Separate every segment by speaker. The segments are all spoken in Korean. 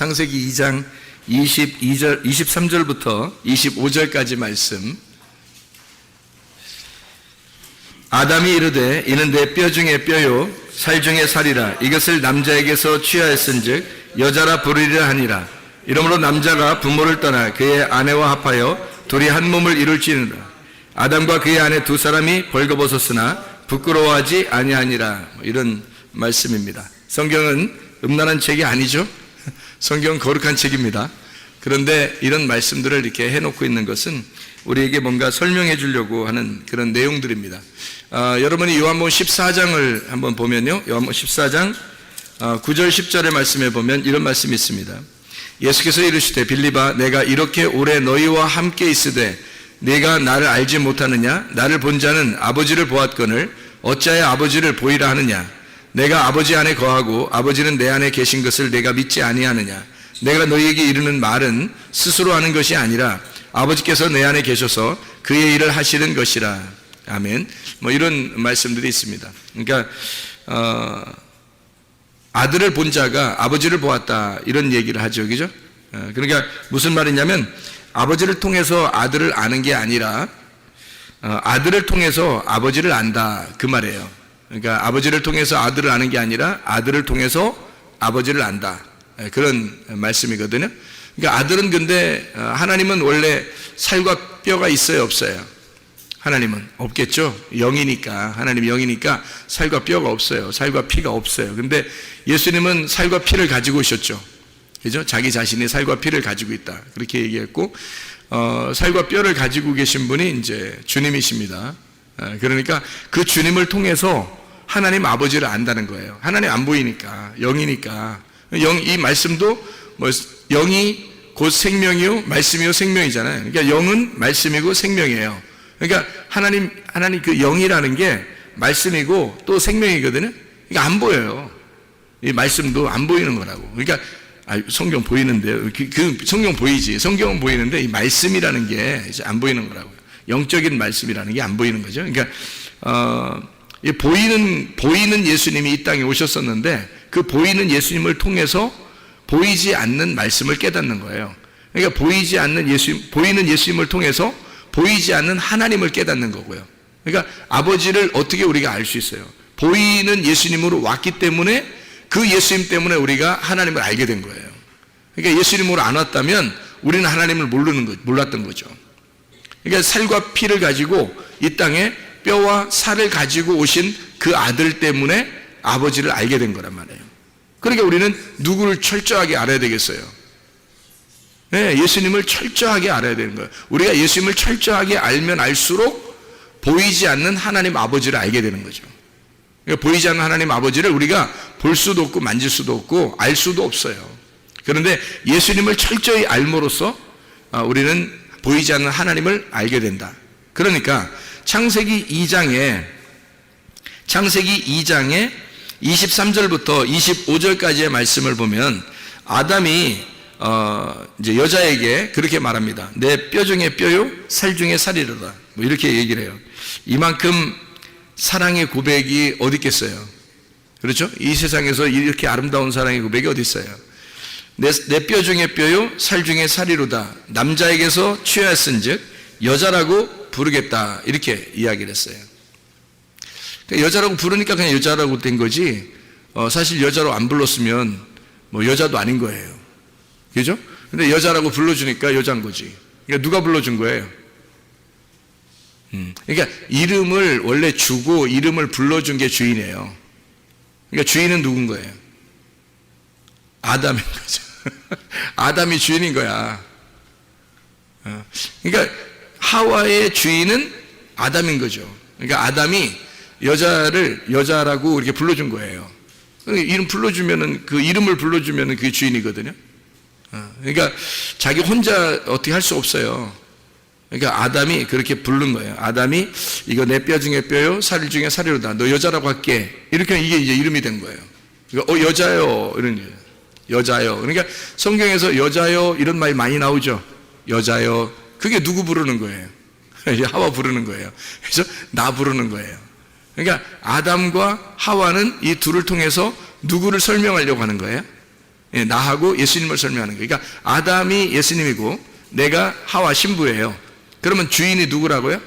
Speaker 1: 창세기 2장 23절부터 25절까지 말씀. 아담이 이르되 이는 내 뼈 중에 뼈요 살 중에 살이라. 이것을 남자에게서 취하였은즉 여자라 부르리라 하니라. 이러므로 남자가 부모를 떠나 그의 아내와 합하여 둘이 한 몸을 이룰지니라. 아담과 그의 아내 두 사람이 벌거벗었으나 부끄러워하지 아니하니라. 이런 말씀입니다. 성경은 음란한 책이 아니죠. 성경은 거룩한 책입니다. 그런데 이런 말씀들을 이렇게 해놓고 있는 것은 우리에게 뭔가 설명해 주려고 하는 그런 내용들입니다. 여러분이 요한복음 14장을 한번 보면요, 요한복음 14장 9절 10절의 말씀에 보면 이런 말씀이 있습니다. 예수께서 이르시되 빌립아 내가 이렇게 오래 너희와 함께 있으되 네가 나를 알지 못하느냐? 나를 본 자는 아버지를 보았거늘 어찌하여 아버지를 보이라 하느냐? 내가 아버지 안에 거하고 아버지는 내 안에 계신 것을 내가 믿지 아니하느냐? 내가 너희에게 이르는 말은 스스로 하는 것이 아니라 아버지께서 내 안에 계셔서 그의 일을 하시는 것이라. 아멘. 이런 말씀들이 있습니다. 그러니까 아들을 본 자가 아버지를 보았다, 이런 얘기를 하죠, 그죠? 그러니까 무슨 말이냐면 아버지를 통해서 아들을 아는 게 아니라 아들을 통해서 아버지를 안다, 그 말이에요. 그러니까 아버지를 통해서 아들을 아는 게 아니라 아들을 통해서 아버지를 안다, 그런 말씀이거든요. 그러니까 아들은, 근데 하나님은 원래 살과 뼈가 있어요, 없어요? 하나님은 없겠죠. 영이니까, 하나님이 영이니까 살과 뼈가 없어요. 살과 피가 없어요. 근데 예수님은 살과 피를 가지고 오셨죠, 그죠? 자기 자신이 살과 피를 가지고 있다, 그렇게 얘기했고, 살과 뼈를 가지고 계신 분이 이제 주님이십니다. 그러니까 그 주님을 통해서 하나님 아버지를 안다는 거예요. 하나님 안 보이니까, 영이니까. 이 말씀도 영이 곧 생명이요 말씀이요 생명이잖아요. 그러니까 영은 말씀이고 생명이에요. 그러니까 하나님 그 영이라는 게 말씀이고 또 생명이거든요. 그러니까 안 보여요. 이 말씀도 안 보이는 거라고. 그러니까 성경 보이는데요. 그 성경 보이지. 성경은 보이는데 이 말씀이라는 게 이제 안 보이는 거라고요. 영적인 말씀이라는 게 안 보이는 거죠. 그러니까 이 보이는 예수님이 이 땅에 오셨었는데 그 보이는 예수님을 통해서 보이지 않는 말씀을 깨닫는 거예요. 그러니까 보이는 예수님을 통해서 보이지 않는 하나님을 깨닫는 거고요. 그러니까 아버지를 어떻게 우리가 알 수 있어요? 보이는 예수님으로 왔기 때문에, 그 예수님 때문에 우리가 하나님을 알게 된 거예요. 그러니까 예수님으로 안 왔다면 우리는 하나님을 몰랐던 거죠. 그러니까 살과 피를 가지고 이 땅에 뼈와 살을 가지고 오신 그 아들 때문에 아버지를 알게 된 거란 말이에요. 그러니까 우리는 누구를 철저하게 알아야 되겠어요? 네, 예수님을 철저하게 알아야 되는 거예요. 우리가 예수님을 철저하게 알면 알수록 보이지 않는 하나님 아버지를 알게 되는 거죠. 그러니까 보이지 않는 하나님 아버지를 우리가 볼 수도 없고 만질 수도 없고 알 수도 없어요. 그런데 예수님을 철저히 알므로써 우리는 보이지 않는 하나님을 알게 된다. 그러니까 창세기 2장에 23절부터 25절까지의 말씀을 보면 아담이 이제 여자에게 그렇게 말합니다. 내 뼈 중에 뼈요 살 중에 살이로다, 이렇게 얘기를 해요. 이만큼 사랑의 고백이 어디 있겠어요? 그렇죠? 이 세상에서 이렇게 아름다운 사랑의 고백이 어디 있어요? 내 뼈 중에 뼈요 살 중에 살이로다. 남자에게서 취하였은즉 여자라고 부르겠다, 이렇게 이야기를 했어요. 그러니까 여자라고 부르니까 그냥 여자라고 된 거지, 사실 여자로 안 불렀으면 여자도 아닌 거예요. 그죠? 근데 여자라고 불러주니까 여자인 거지. 그러니까 누가 불러준 거예요? 그러니까 이름을 원래 주고 이름을 불러준 게 주인이에요. 그러니까 주인은 누군 거예요? 아담인 거죠. 아담이 주인인 거야. 그러니까 하와의 주인은 아담인 거죠. 그러니까 아담이 여자를 여자라고 이렇게 불러준 거예요. 이름 불러주면은, 그 이름을 불러주면은 그게 주인이거든요. 그러니까 자기 혼자 어떻게 할 수 없어요. 그러니까 아담이 그렇게 부른 거예요. 아담이 이거 내 뼈 중에 뼈요 살 중에 살이로다, 너 여자라고 할게, 이렇게 이게 이제 이름이 된 거예요. 그러니까 여자요, 이런 거예요. 여자요. 그러니까 성경에서 여자요 이런 말이 많이 나오죠. 여자요. 그게 누구 부르는 거예요? 하와 부르는 거예요. 그래서 나 부르는 거예요. 그러니까 아담과 하와는 이 둘을 통해서 누구를 설명하려고 하는 거예요? 예, 나하고 예수님을 설명하는 거예요. 그러니까 아담이 예수님이고 내가 하와 신부예요. 그러면 주인이 누구라고요?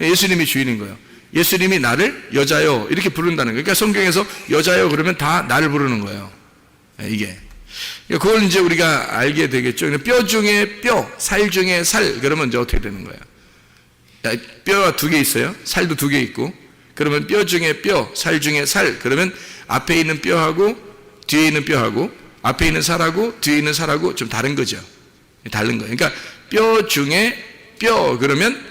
Speaker 1: 예수님이 주인인 거예요. 예수님이 나를 여자요 이렇게 부른다는 거예요. 그러니까 성경에서 여자요 그러면 다 나를 부르는 거예요. 이게 그걸 이제 우리가 알게 되겠죠. 뼈 중에 뼈, 살 중에 살 그러면 이제 어떻게 되는 거예요? 뼈가 두 개 있어요. 살도 두 개 있고 그러면 뼈 중에 뼈, 살 중에 살 그러면 앞에 있는 뼈하고 뒤에 있는 뼈하고 앞에 있는 살하고 뒤에 있는 살하고 좀 다른 거죠. 다른 거예요. 그러니까 뼈 중에 뼈 그러면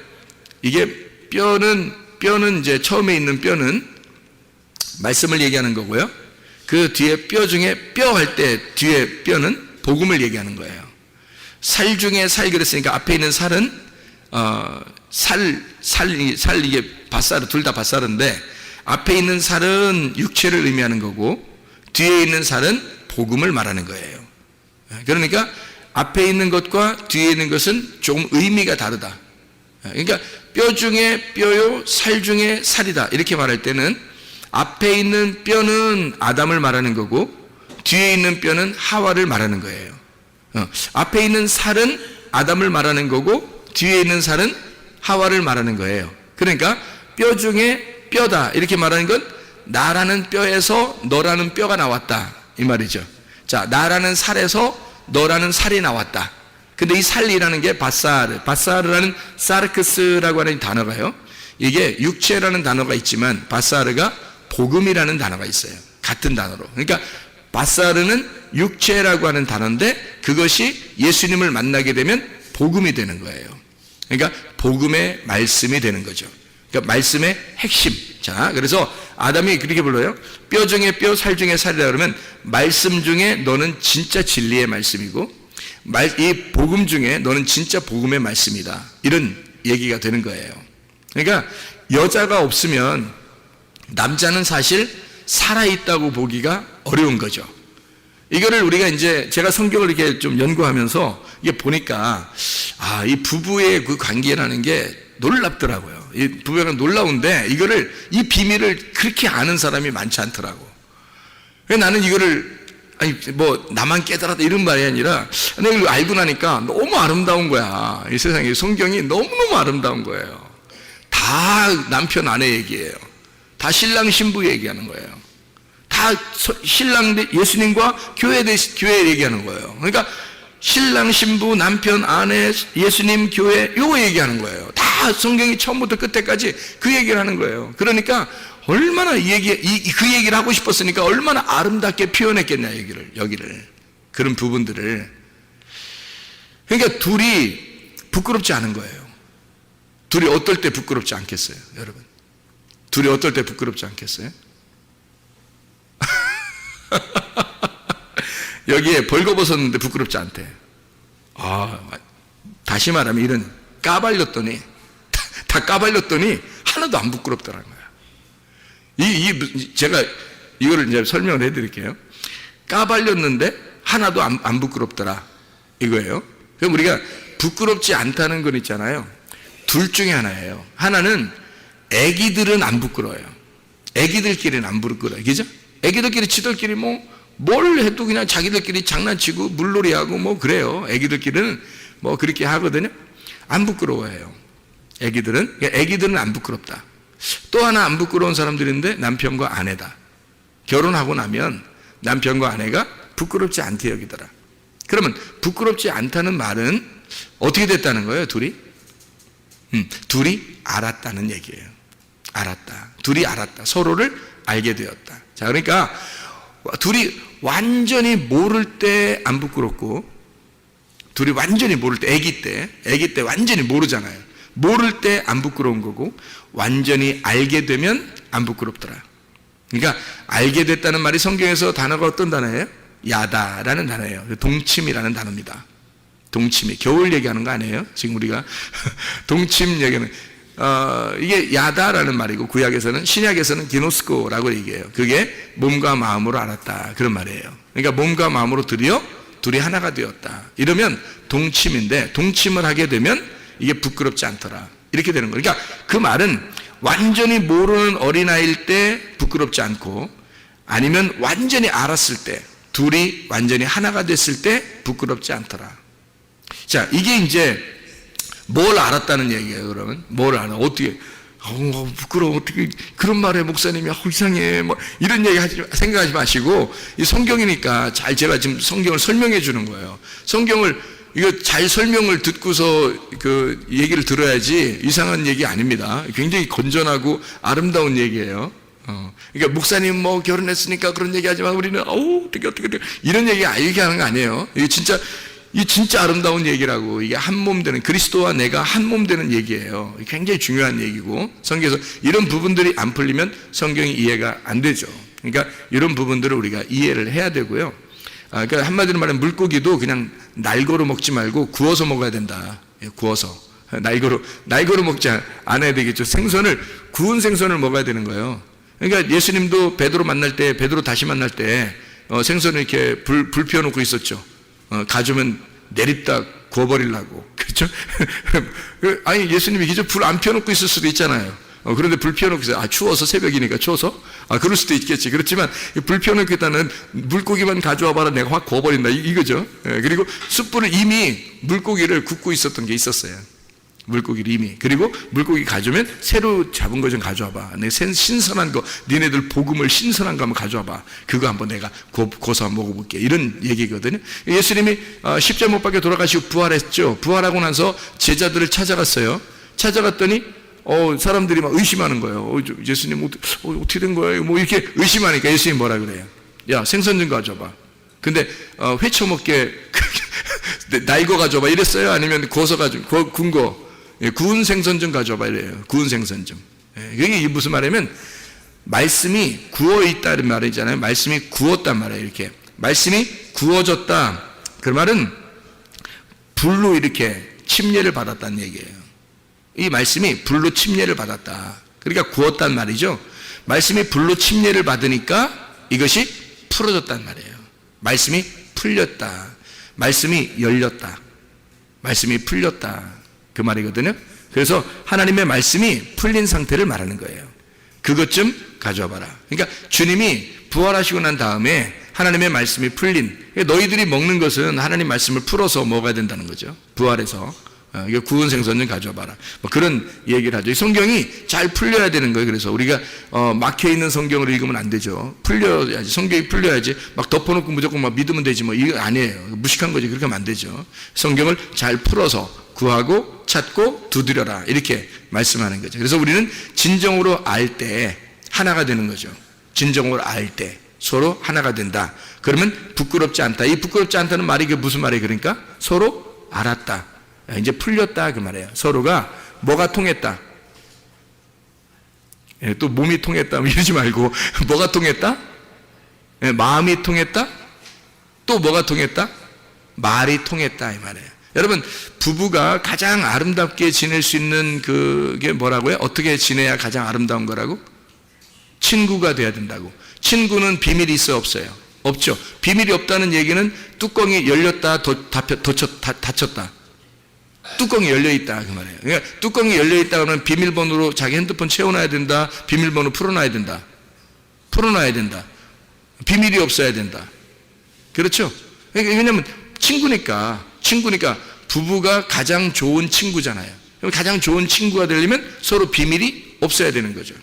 Speaker 1: 이게 뼈는 이제 처음에 있는 뼈는 말씀을 얘기하는 거고요. 그 뒤에 뼈 중에 뼈 할 때 뒤에 뼈는 복음을 얘기하는 거예요. 살 중에 살 그랬으니까 앞에 있는 살은 살 이게 밭살 둘 다 밭살인데 앞에 있는 살은 육체를 의미하는 거고 뒤에 있는 살은 복음을 말하는 거예요. 그러니까 앞에 있는 것과 뒤에 있는 것은 조금 의미가 다르다. 그러니까 뼈 중에 뼈요, 살 중에 살이다. 이렇게 말할 때는 앞에 있는 뼈는 아담을 말하는 거고 뒤에 있는 뼈는 하와를 말하는 거예요. 앞에 있는 살은 아담을 말하는 거고 뒤에 있는 살은 하와를 말하는 거예요. 그러니까 뼈 중에 뼈다. 이렇게 말하는 건 나라는 뼈에서 너라는 뼈가 나왔다. 이 말이죠. 자, 나라는 살에서 너라는 살이 나왔다. 근데 이 살이라는 게 바사르라는 사르크스라고 하는 단어가요. 이게 육체라는 단어가 있지만 바사르가 복음이라는 단어가 있어요. 같은 단어로. 그러니까 바사르는 육체라고 하는 단어인데 그것이 예수님을 만나게 되면 복음이 되는 거예요. 그러니까 복음의 말씀이 되는 거죠. 그러니까 말씀의 핵심. 자, 그래서 아담이 그렇게 불러요. 뼈 중에 뼈, 살 중에 살이라 그러면 말씀 중에 너는 진짜 진리의 말씀이고 이 복음 중에 너는 진짜 복음의 말씀이다. 이런 얘기가 되는 거예요. 그러니까 여자가 없으면 남자는 사실 살아있다고 보기가 어려운 거죠. 이거를 우리가 이제 제가 성경을 이렇게 좀 연구하면서 이게 보니까 이 부부의 그 관계라는 게 놀랍더라고요. 이 부부가 놀라운데 이 비밀을 그렇게 아는 사람이 많지 않더라고. 나는 이거를 나만 깨달았다 이런 말이 아니라 내가 이걸 알고 나니까 너무 아름다운 거야. 이 세상에 성경이 너무너무 아름다운 거예요. 다 남편 아내 얘기예요. 다 신랑 신부 얘기하는 거예요. 다 신랑 예수님과 교회 얘기하는 거예요. 그러니까 신랑 신부 남편 아내 예수님 교회 요거 얘기하는 거예요. 다 성경이 처음부터 끝에까지 그 얘기를 하는 거예요. 그러니까 얼마나 그 얘기를 하고 싶었으니까 얼마나 아름답게 표현했겠냐 여기를 그런 부분들을. 그러니까 둘이 부끄럽지 않은 거예요. 둘이 어떨 때 부끄럽지 않겠어요, 여러분? 둘이 어떨 때 부끄럽지 않겠어요? 여기에 벌거벗었는데 부끄럽지 않대. 다시 말하면 이런 까발렸더니 다 까발렸더니 하나도 안 부끄럽더라는 거야. 제가 이거를 이제 설명을 해드릴게요. 까발렸는데 하나도 안 부끄럽더라 이거예요. 그럼 우리가 부끄럽지 않다는 건 있잖아요. 둘 중에 하나예요. 하나는 애기들은 안 부끄러워요. 애기들끼리는 안 부끄러워요. 그죠? 애기들끼리 지들끼리 뭘 해도 그냥 자기들끼리 장난치고 물놀이하고 그래요. 애기들끼리는 그렇게 하거든요. 안 부끄러워해요. 애기들은 안 부끄럽다. 또 하나 안 부끄러운 사람들인데 남편과 아내다. 결혼하고 나면 남편과 아내가 부끄럽지 않대 여기더라. 그러면 부끄럽지 않다는 말은 어떻게 됐다는 거예요, 둘이? 둘이 알았다는 얘기예요. 알았다. 둘이 알았다. 서로를 알게 되었다. 자, 그러니까 둘이 완전히 모를 때 안 부끄럽고 둘이 완전히 모를 때 아기 때 완전히 모르잖아요. 모를 때 안 부끄러운 거고 완전히 알게 되면 안 부끄럽더라. 그러니까 알게 됐다는 말이 성경에서 단어가 어떤 단어예요? 야다라는 단어예요. 동침이라는 단어입니다. 동침이 겨울 얘기하는 거 아니에요? 지금 우리가 동침 얘기는 이게 야다라는 말이고 구약에서는 신약에서는 기노스코라고 얘기해요. 그게 몸과 마음으로 알았다 그런 말이에요. 그러니까 몸과 마음으로 둘이 하나가 되었다. 이러면 동침인데 동침을 하게 되면 이게 부끄럽지 않더라. 이렇게 되는 거예요. 그러니까 그 말은 완전히 모르는 어린아이일 때 부끄럽지 않고 아니면 완전히 알았을 때 둘이 완전히 하나가 됐을 때 부끄럽지 않더라. 자, 이게 이제 뭘 알았다는 얘기예요. 그러면 뭘 알아? 어떻게? 부끄러워. 어떻게 그런 말해 목사님이? 이상해. 뭐 이런 얘기 생각하지 마시고, 이 성경이니까 잘 제가 지금 성경을 설명해 주는 거예요. 성경을 이거 잘 설명을 듣고서 그 얘기를 들어야지 이상한 얘기 아닙니다. 굉장히 건전하고 아름다운 얘기예요. 그러니까 목사님 뭐 결혼했으니까 그런 얘기 하지만 우리는 어떻게 이런 얘기 얘기하는 거 아니에요. 이게 진짜 아름다운 얘기라고. 이게 한 몸 되는, 그리스도와 내가 한 몸 되는 얘기예요. 굉장히 중요한 얘기고, 성경에서 이런 부분들이 안 풀리면 성경이 이해가 안 되죠. 그러니까 이런 부분들을 우리가 이해를 해야 되고요. 그러니까 한마디로 말하면 물고기도 그냥 날고로 먹지 말고 구워서 먹어야 된다. 구워서. 날고로 먹지 않아야 되겠죠. 구운 생선을 먹어야 되는 거예요. 그러니까 예수님도 베드로 다시 만날 때 생선을 이렇게 불 피워놓고 있었죠. 가져오면 내립다 구워버리려고. 그렇죠? 아니, 예수님이 그저 불 안 피워놓고 있을 수도 있잖아요. 그런데 불 피워놓고 있어요. 추워서, 새벽이니까 추워서? 그럴 수도 있겠지. 그렇지만 불 피워놓고 있다는 물고기만 가져와 봐라. 내가 확 구워버린다. 이거죠. 그리고 숯불을 이미 물고기를 굽고 있었던 게 있었어요. 물고기를 이미. 그리고 물고기 가져오면 새로 잡은 거 좀 가져와봐. 내 신선한 거, 니네들 복음을 신선한 거 한번 가져와봐. 그거 한번 내가 고서 한번 먹어볼게. 이런 얘기거든요. 예수님이 십자가 못 박혀 돌아가시고 부활했죠. 부활하고 나서 제자들을 찾아갔어요. 찾아갔더니 사람들이 막 의심하는 거예요. 예수님 어떻게 된 거예요? 뭐 이렇게 의심하니까 예수님이 뭐라 그래요? 야, 생선 좀 가져봐. 근데 회쳐 먹게 날거 가져봐 이랬어요? 아니면 구워서 가지고 군 거, 구운 생선 좀 가져봐 이래요. 구운 생선 좀. 이게 무슨 말이냐면 말씀이 구워 있다는 말이잖아요. 말씀이 구웠단 말이에요. 이렇게 말씀이 구워졌다. 그 말은 불로 이렇게 침례를 받았다는 얘기예요. 이 말씀이 불로 침례를 받았다. 그러니까 구웠단 말이죠. 말씀이 불로 침례를 받으니까 이것이 풀어졌단 말이에요. 말씀이 풀렸다. 말씀이 열렸다. 말씀이 풀렸다. 그 말이거든요. 그래서 하나님의 말씀이 풀린 상태를 말하는 거예요. 그것 좀 가져와 봐라. 그러니까 주님이 부활하시고 난 다음에 하나님의 말씀이 풀린, 너희들이 먹는 것은 하나님 말씀을 풀어서 먹어야 된다는 거죠. 부활해서. 이거 구운 생선 좀 가져와 봐라. 뭐 그런 얘기를 하죠. 성경이 잘 풀려야 되는 거예요. 그래서 우리가 막혀있는 성경을 읽으면 안 되죠. 풀려야지. 성경이 풀려야지. 막 덮어놓고 무조건 막 믿으면 되지 뭐 이거 아니에요. 무식한 거지. 그렇게 하면 안 되죠. 성경을 잘 풀어서 구하고 찾고 두드려라. 이렇게 말씀하는 거죠. 그래서 우리는 진정으로 알 때 하나가 되는 거죠. 진정으로 알 때 서로 하나가 된다. 그러면 부끄럽지 않다. 이 부끄럽지 않다는 말이 무슨 말이에요? 그러니까 서로 알았다. 이제 풀렸다 그 말이에요. 서로가 뭐가 통했다. 또 몸이 통했다 이러지 말고 뭐가 통했다? 마음이 통했다? 또 뭐가 통했다? 말이 통했다 이 말이에요. 여러분, 부부가 가장 아름답게 지낼 수 있는 그게 뭐라고요? 어떻게 지내야 가장 아름다운 거라고? 친구가 돼야 된다고. 친구는 비밀이 있어요, 없어요? 없죠. 비밀이 없다는 얘기는 뚜껑이 열렸다 닫혔다. 뚜껑이 열려있다 그 말이에요. 그러니까 뚜껑이 열려있다 그러면 비밀번호로 자기 핸드폰 채워놔야 된다. 비밀번호 풀어놔야 된다. 비밀이 없어야 된다. 그렇죠? 왜냐하면 친구니까 부부가 가장 좋은 친구잖아요. 가장 좋은 친구가 되려면 서로 비밀이 없어야 되는 거죠.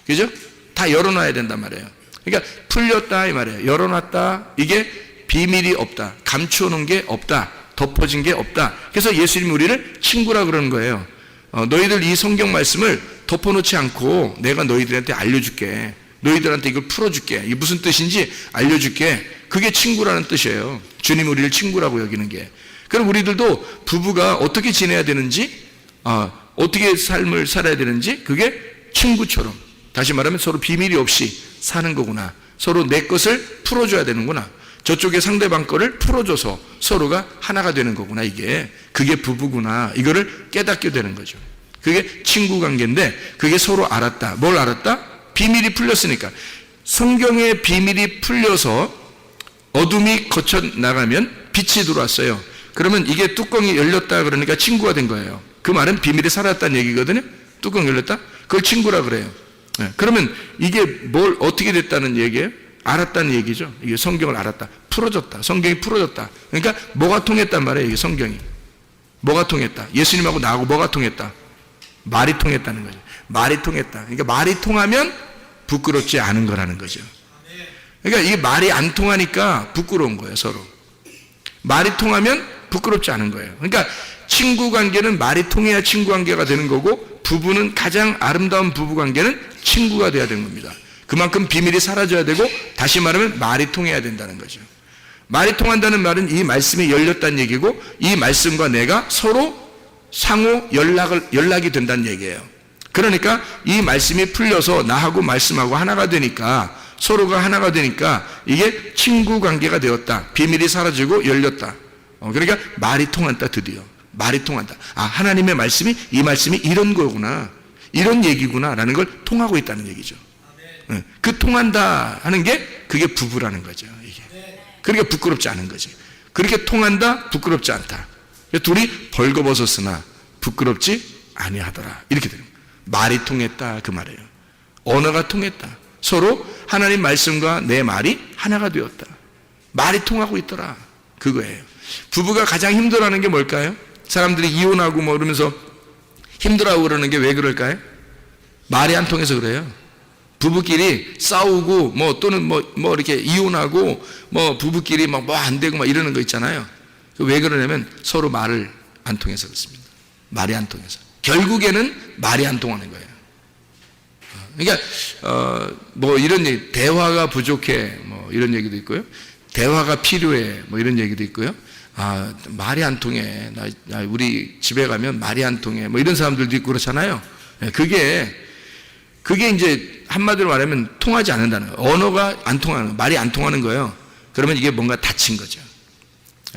Speaker 1: 그죠? 다 열어놔야 된단 말이에요. 그러니까 풀렸다 이 말이에요. 열어놨다. 이게 비밀이 없다. 감추어놓은 게 없다. 덮어진 게 없다. 그래서 예수님이 우리를 친구라 그러는 거예요. 너희들 이 성경 말씀을 덮어놓지 않고 내가 너희들한테 알려줄게. 너희들한테 이걸 풀어줄게. 이게 무슨 뜻인지 알려줄게. 그게 친구라는 뜻이에요. 주님이 우리를 친구라고 여기는 게. 그럼 우리들도 부부가 어떻게 지내야 되는지, 어떻게 삶을 살아야 되는지 그게 친구처럼, 다시 말하면 서로 비밀이 없이 사는 거구나. 서로 내 것을 풀어줘야 되는구나. 저쪽에 상대방 거를 풀어줘서 서로가 하나가 되는 거구나. 그게 부부구나. 이거를 깨닫게 되는 거죠. 그게 친구 관계인데 그게 서로 알았다. 뭘 알았다? 비밀이 풀렸으니까. 성경의 비밀이 풀려서 어둠이 거쳐 나가면 빛이 들어왔어요. 그러면 이게 뚜껑이 열렸다 그러니까 친구가 된 거예요. 그 말은 비밀이 살았다는 얘기거든요. 뚜껑 열렸다? 그걸 친구라 그래요. 그러면 이게 어떻게 됐다는 얘기예요? 알았다는 얘기죠. 이게 성경을 알았다. 풀어졌다. 성경이 풀어졌다. 그러니까 뭐가 통했단 말이에요. 이게 성경이. 뭐가 통했다. 예수님하고 나하고 뭐가 통했다. 말이 통했다는 거죠. 말이 통했다. 그러니까 말이 통하면 부끄럽지 않은 거라는 거죠. 그러니까 이게 말이 안 통하니까 부끄러운 거예요, 서로. 말이 통하면 부끄럽지 않은 거예요. 그러니까 친구 관계는 말이 통해야 친구 관계가 되는 거고, 부부는 가장 아름다운 부부 관계는 친구가 돼야 되는 겁니다. 그만큼 비밀이 사라져야 되고, 다시 말하면 말이 통해야 된다는 거죠. 말이 통한다는 말은 이 말씀이 열렸다는 얘기고, 이 말씀과 내가 서로 상호 연락이 된다는 얘기예요. 그러니까 이 말씀이 풀려서 나하고 말씀하고 하나가 되니까, 서로가 하나가 되니까 이게 친구 관계가 되었다. 비밀이 사라지고 열렸다. 그러니까 말이 통한다. 드디어 말이 통한다. 아, 하나님의 말씀이, 이 말씀이 이런 거구나, 이런 얘기구나 라는 걸 통하고 있다는 얘기죠. 그 통한다 하는 게 그게 부부라는 거죠. 이게. 그러니까 부끄럽지 않은 거지. 그렇게 통한다, 부끄럽지 않다. 둘이 벌거벗었으나 부끄럽지 아니하더라. 이렇게 되는 거예요. 말이 통했다 그 말이에요. 언어가 통했다. 서로 하나님 말씀과 내 말이 하나가 되었다. 말이 통하고 있더라. 그거예요. 부부가 가장 힘들어하는 게 뭘까요? 사람들이 이혼하고 뭐 그러면서 힘들어하고 그러는 게 왜 그럴까요? 말이 안 통해서 그래요. 부부끼리 싸우고 뭐 또는 뭐 이렇게 이혼하고 뭐 부부끼리 막 뭐 안 되고 막 이러는 거 있잖아요. 왜 그러냐면 서로 말을 안 통해서 그렇습니다. 말이 안 통해서. 결국에는 말이 안 통하는 거예요. 그러니까 뭐 이런 얘기, 대화가 부족해 뭐 이런 얘기도 있고요. 대화가 필요해 뭐 이런 얘기도 있고요. 아, 말이 안 통해. 우리 집에 가면 말이 안 통해. 뭐 이런 사람들도 있고 그렇잖아요. 그게 이제 한마디로 말하면 통하지 않는다는 거예요. 언어가 안 통하는 거예요. 말이 안 통하는 거예요. 그러면 이게 뭔가 닫힌 거죠.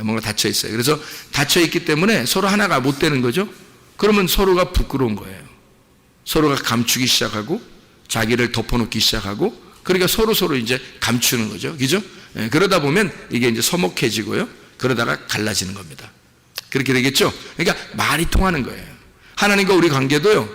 Speaker 1: 뭔가 닫혀 있어요. 그래서 닫혀 있기 때문에 서로 하나가 못 되는 거죠. 그러면 서로가 부끄러운 거예요. 서로가 감추기 시작하고 자기를 덮어놓기 시작하고, 그러니까 서로 이제 감추는 거죠. 그죠? 그러다 보면 이게 이제 서먹해지고요. 그러다가 갈라지는 겁니다. 그렇게 되겠죠? 그러니까 말이 통하는 거예요. 하나님과 우리 관계도요,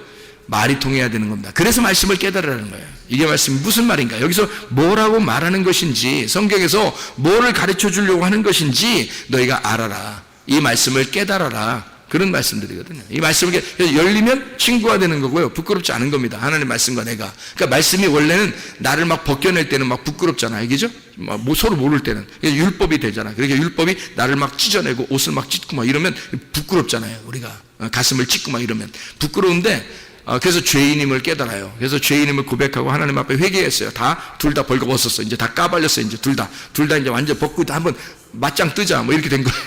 Speaker 1: 말이 통해야 되는 겁니다. 그래서 말씀을 깨달으라는 거예요. 이게 말씀이 무슨 말인가? 여기서 뭐라고 말하는 것인지, 성경에서 뭐를 가르쳐 주려고 하는 것인지 너희가 알아라. 이 말씀을 깨달아라. 그런 말씀들이거든요. 이 말씀을 열리면 친구가 되는 거고요. 부끄럽지 않은 겁니다. 하나님의 말씀과 내가. 그러니까 말씀이 원래는 나를 막 벗겨낼 때는 막 부끄럽잖아요. 그죠? 뭐 서로 모를 때는. 율법이 되잖아요. 그러니까 율법이 나를 막 찢어내고 옷을 막 찢고 막 이러면 부끄럽잖아요. 우리가. 가슴을 찢고 막 이러면. 부끄러운데, 그래서 죄인임을 깨달아요. 그래서 죄인임을 고백하고 하나님 앞에 회개했어요. 둘 다 벌거벗었어. 이제 다 까발렸어요. 이제 둘 다 이제 완전 벗고 한번 맞짱 뜨자. 뭐 이렇게 된 거예요.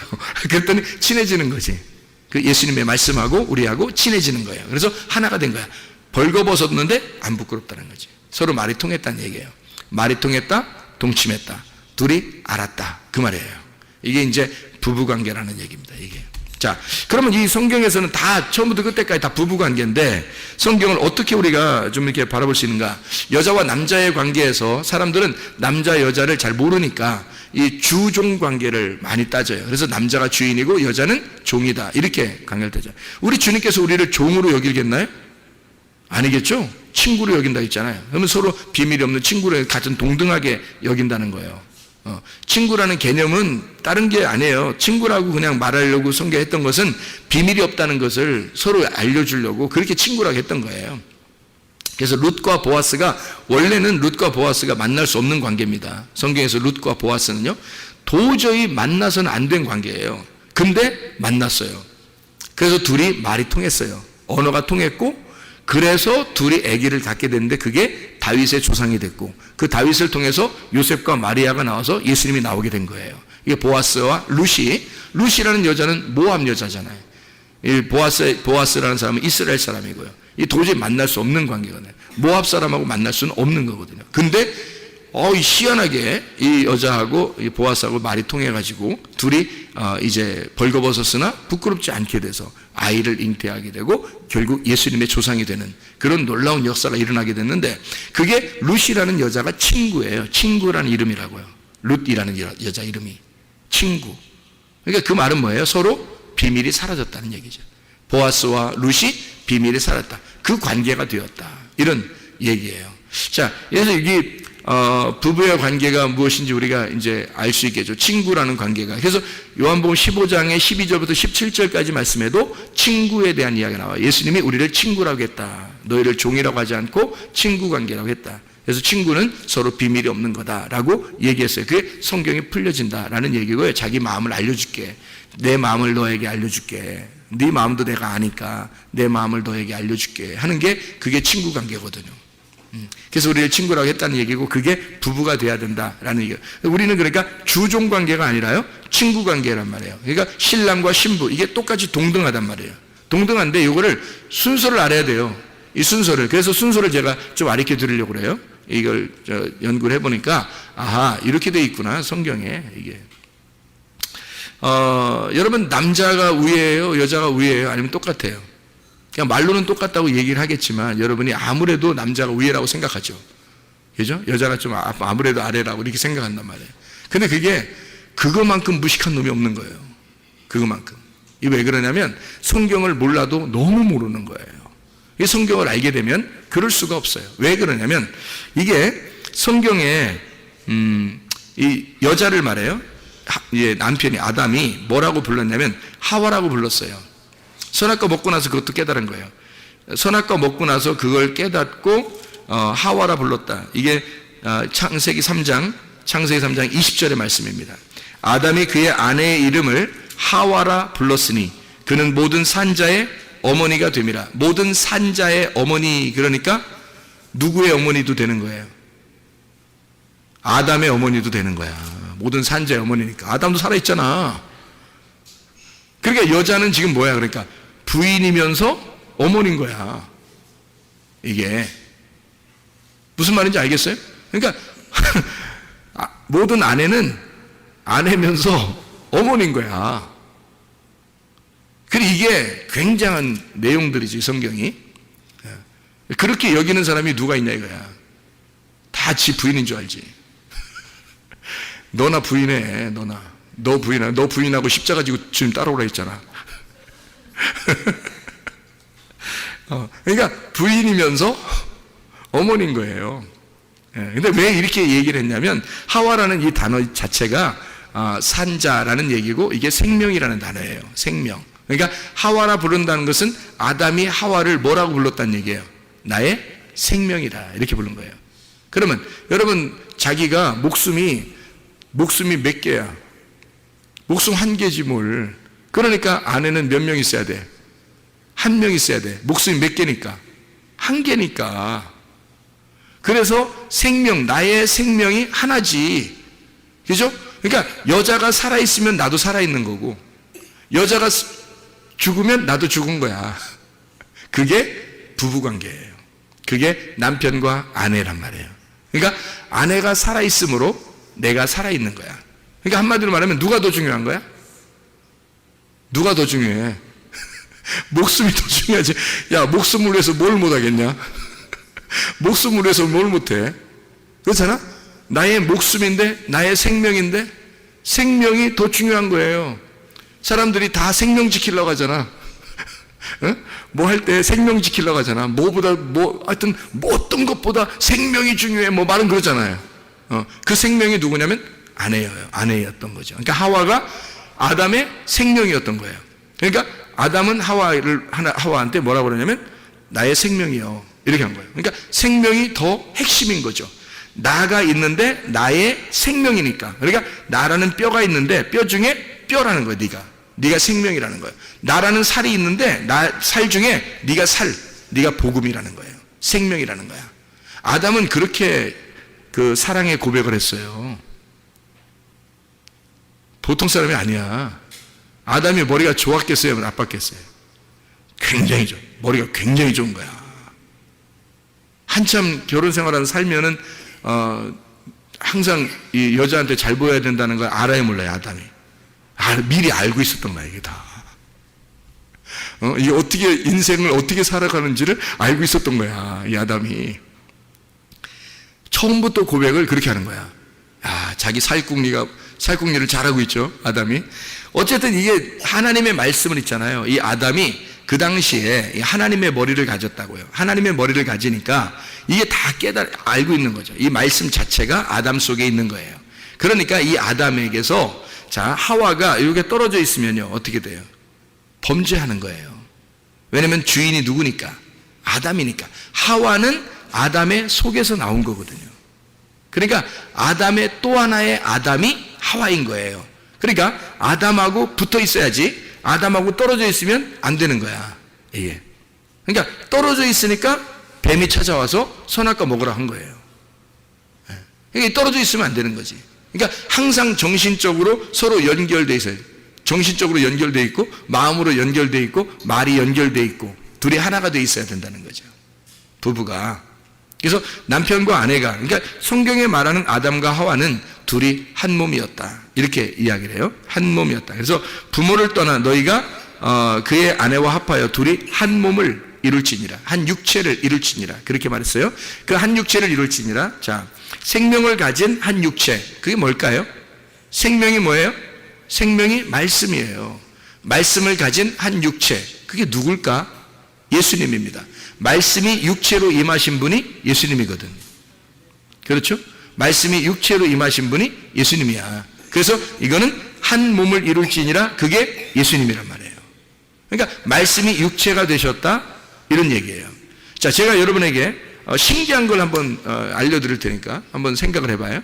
Speaker 1: 그랬더니 친해지는 거지. 그 예수님의 말씀하고 우리하고 친해지는 거예요. 그래서 하나가 된 거야. 벌거벗었는데 안 부끄럽다는 거지. 서로 말이 통했다는 얘기예요. 말이 통했다, 동침했다. 둘이 알았다. 그 말이에요. 이게 이제 부부관계라는 얘기입니다. 이게. 자, 그러면 이 성경에서는 다 처음부터 끝까지 다 부부관계인데, 성경을 어떻게 우리가 좀 이렇게 바라볼 수 있는가? 여자와 남자의 관계에서 사람들은 남자 여자를 잘 모르니까 이 주종 관계를 많이 따져요. 그래서 남자가 주인이고 여자는 종이다, 이렇게 관계되죠. 우리 주님께서 우리를 종으로 여기겠나요? 아니겠죠? 친구로 여긴다 했잖아요. 그러면 서로 비밀이 없는 친구를 같은 동등하게 여긴다는 거예요. 친구라는 개념은 다른 게 아니에요. 친구라고 그냥 말하려고 성경했던 것은 비밀이 없다는 것을 서로 알려주려고 그렇게 친구라고 했던 거예요. 그래서 룻과 보아스가, 원래는 룻과 보아스가 만날 수 없는 관계입니다. 성경에서 룻과 보아스는요, 도저히 만나서는 안 된 관계예요. 근데 만났어요. 그래서 둘이 말이 통했어요. 언어가 통했고, 그래서 둘이 아기를 갖게 됐는데 그게 다윗의 조상이 됐고, 그 다윗을 통해서 요셉과 마리아가 나와서 예수님이 나오게 된 거예요. 이게 보아스와 루시라는 여자는 모압 여자잖아요. 이 보아스라는 사람은 이스라엘 사람이고요. 이 도저히 만날 수 없는 관계거든요. 모압 사람하고 만날 수는 없는 거거든요. 근데 희한하게 이 여자하고 이 보아스하고 말이 통해가지고 둘이 이제 벌거벗었으나 부끄럽지 않게 돼서 아이를 잉태하게 되고 결국 예수님의 조상이 되는 그런 놀라운 역사가 일어나게 됐는데, 그게 룻이라는 여자가 친구예요. 친구라는 이름이라고요. 룻이라는 여자 이름이 친구. 그러니까 그 말은 뭐예요? 서로 비밀이 사라졌다는 얘기죠. 보아스와 룻이 비밀이 사라졌다. 그 관계가 되었다. 이런 얘기예요. 자, 그래서 이게 부부의 관계가 무엇인지 우리가 이제 알 수 있겠죠. 친구라는 관계가. 그래서 요한복음 15장의 12절부터 17절까지 말씀에도 친구에 대한 이야기가 나와요. 예수님이 우리를 친구라고 했다. 너희를 종이라고 하지 않고 친구 관계라고 했다. 그래서 친구는 서로 비밀이 없는 거다라고 얘기했어요. 그게 성경이 풀려진다라는 얘기고요. 자기 마음을 알려줄게. 내 마음을 너에게 알려줄게. 네 마음도 내가 아니까 내 마음을 너에게 알려줄게 하는 게 그게 친구 관계거든요. 그래서 우리를 친구라고 했다는 얘기고 그게 부부가 돼야 된다라는 얘기예요. 우리는 그러니까 주종 관계가 아니라요 친구 관계란 말이에요. 그러니까 신랑과 신부 이게 똑같이 동등하단 말이에요. 동등한데 이거를 순서를 알아야 돼요. 이 순서를. 그래서 순서를 제가 좀 가르쳐 드리려고 그래요. 이걸 연구를 해보니까 아하 이렇게 돼 있구나 성경에 이게. 여러분 남자가 우위예요 여자가 우위예요 아니면 똑같아요? 그냥 말로는 똑같다고 얘기를 하겠지만 여러분이 아무래도 남자가 우위라고 생각하죠. 그죠? 여자가 좀 아무래도 아래라고 이렇게 생각한단 말이에요. 근데 그게 그거만큼 무식한 놈이 없는 거예요. 그거만큼. 이게 왜 그러냐면 성경을 몰라도 너무 모르는 거예요. 이 성경을 알게 되면 그럴 수가 없어요. 왜 그러냐면 이게 성경에 이 여자를 말해요. 남편이 아담이 뭐라고 불렀냐면 하와라고 불렀어요. 선악과 먹고 나서 그것도 깨달은 거예요. 선악과 먹고 나서 그걸 깨닫고 하와라 불렀다. 이게 창세기 3장 20절의 말씀입니다. 아담이 그의 아내의 이름을 하와라 불렀으니 그는 모든 산자의 어머니가 됨이라. 모든 산자의 어머니 그러니까 누구의 어머니도 되는 거예요? 아담의 어머니도 되는 거야. 모든 산자의 어머니니까. 아담도 살아있잖아. 그러니까 여자는 지금 뭐야? 그러니까 부인이면서 어머니인 거야. 이게 무슨 말인지 알겠어요? 그러니까 모든 아내는 아내면서 어머니인 거야. 그리고 이게 굉장한 내용들이지 성경이. 그렇게 여기는 사람이 누가 있냐 이거야. 다 지 부인인 줄 알지. 너나 부인해. 너나 너 부인하고 십자가 지고 지금 따라오라 했잖아. 그러니까 부인이면서 어머니인 거예요. 근데 왜 이렇게 얘기를 했냐면 하와라는 이 단어 자체가 산자라는 얘기고 이게 생명이라는 단어예요. 생명. 그러니까 하와라 부른다는 것은 아담이 하와를 뭐라고 불렀다는 얘기예요? 나의 생명이다 이렇게 부른 거예요. 그러면 여러분 자기가 목숨이 몇 개야? 목숨 한 개지 뭘. 그러니까 아내는 몇 명 있어야 돼? 한 명 있어야 돼. 목숨이 몇 개니까? 한 개니까. 그래서 생명, 나의 생명이 하나지. 그죠? 그러니까 여자가 살아있으면 나도 살아있는 거고 여자가 죽으면 나도 죽은 거야. 그게 부부관계예요. 그게 남편과 아내란 말이에요. 그러니까 아내가 살아있으므로 내가 살아있는 거야. 그러니까 한마디로 말하면 누가 더 중요한 거야? 누가 더 중요해? 목숨이 더 중요하지. 야, 목숨을 위해서 뭘 못하겠냐? 목숨을 위해서 뭘 못해? 그렇잖아? 나의 목숨인데 나의 생명인데 생명이 더 중요한 거예요. 사람들이 다 생명 지키려고 하잖아. 뭐 할 때 생명 지키려고 하잖아. 하여튼 어떤 것보다 생명이 중요해. 뭐 말은 그러잖아요. 그 생명이 누구냐면 아내였던 거죠. 그러니까 하와가 아담의 생명이었던 거예요. 그러니까 아담은 하와한테 뭐라고 그러냐면 나의 생명이요. 이렇게 한 거예요. 그러니까 생명이 더 핵심인 거죠. 나가 있는데 나의 생명이니까. 그러니까 나라는 뼈가 있는데 뼈 중에 뼈라는 거예요. 네가 생명이라는 거예요. 나라는 살이 있는데 살 중에 네가 복음이라는 거예요. 생명이라는 거야. 아담은 그렇게 그 사랑의 고백을 했어요. 보통 사람이 아니야. 아담이 머리가 좋았겠어요? 나빴겠어요? 머리가 굉장히 좋은 거야. 한참 결혼 생활하는 살면은 항상 이 여자한테 잘 보여야 된다는 걸 알아야 몰라요. 아담이 미리 알고 있었던 거야. 이게 다 이게 인생을 어떻게 살아가는지를 알고 있었던 거야. 이 아담이 처음부터 고백을 그렇게 하는 거야. 자기 살궁리를 잘하고 있죠. 아담이. 어쨌든 이게 하나님의 말씀은 있잖아요. 이 아담이 그 당시에 하나님의 머리를 가졌다고요. 하나님의 머리를 가지니까 이게 다 알고 있는 거죠. 이 말씀 자체가 아담 속에 있는 거예요. 그러니까 이 아담에게서 자, 하와가 이렇게 떨어져 있으면요, 어떻게 돼요? 범죄하는 거예요. 왜냐면 주인이 누구니까? 아담이니까. 하와는 아담의 속에서 나온 거거든요. 그러니까 아담의 또 하나의 아담이 하와인 거예요. 그러니까 아담하고 붙어 있어야지, 아담하고 떨어져 있으면 안 되는 거야. 예. 그러니까 떨어져 있으니까 뱀이 찾아와서 선악과 먹으라 한 거예요. 그러니까 떨어져 있으면 안 되는 거지. 그러니까 항상 정신적으로 서로 연결되어 있어요. 정신적으로 연결되어 있고, 마음으로 연결되어 있고, 말이 연결되어 있고, 둘이 하나가 되어 있어야 된다는 거죠. 부부가. 그래서 남편과 아내가, 그러니까 성경에 말하는 아담과 하와는 둘이 한 몸이었다, 이렇게 이야기를 해요. 한 몸이었다. 그래서 부모를 떠나 너희가 그의 아내와 합하여 둘이 한 몸을 이룰지니라, 한 육체를 이룰지니라, 그렇게 말했어요. 그 한 육체를 이룰지니라. 자, 생명을 가진 한 육체, 그게 뭘까요? 생명이 뭐예요? 생명이 말씀이에요. 말씀을 가진 한 육체, 그게 누굴까? 예수님입니다. 말씀이 육체로 임하신 분이 예수님이거든. 그렇죠? 말씀이 육체로 임하신 분이 예수님이야. 그래서 이거는 한 몸을 이룰지니라, 그게 예수님이란 말이에요. 그러니까 말씀이 육체가 되셨다, 이런 얘기예요. 자, 제가 여러분에게 신기한 걸 한번 알려드릴 테니까 한번 생각을 해봐요.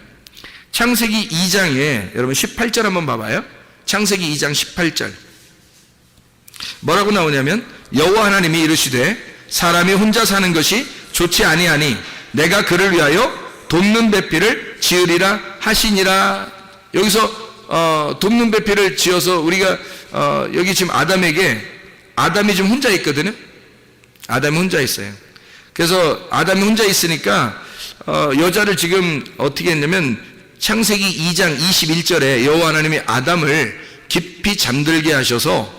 Speaker 1: 창세기 2장에 여러분 18절 한번 봐봐요. 창세기 2장 18절 뭐라고 나오냐면, 여호와 하나님이 이르시되 사람이 혼자 사는 것이 좋지 아니하니 내가 그를 위하여 돕는 배필을 지으리라 하시니라. 여기서 돕는 배필을 지어서 우리가 여기 지금 아담이 지금 혼자 있거든요. 아담이 혼자 있어요. 그래서 아담이 혼자 있으니까 여자를 지금 어떻게 했냐면, 창세기 2장 21절에 여호와 하나님이 아담을 깊이 잠들게 하셔서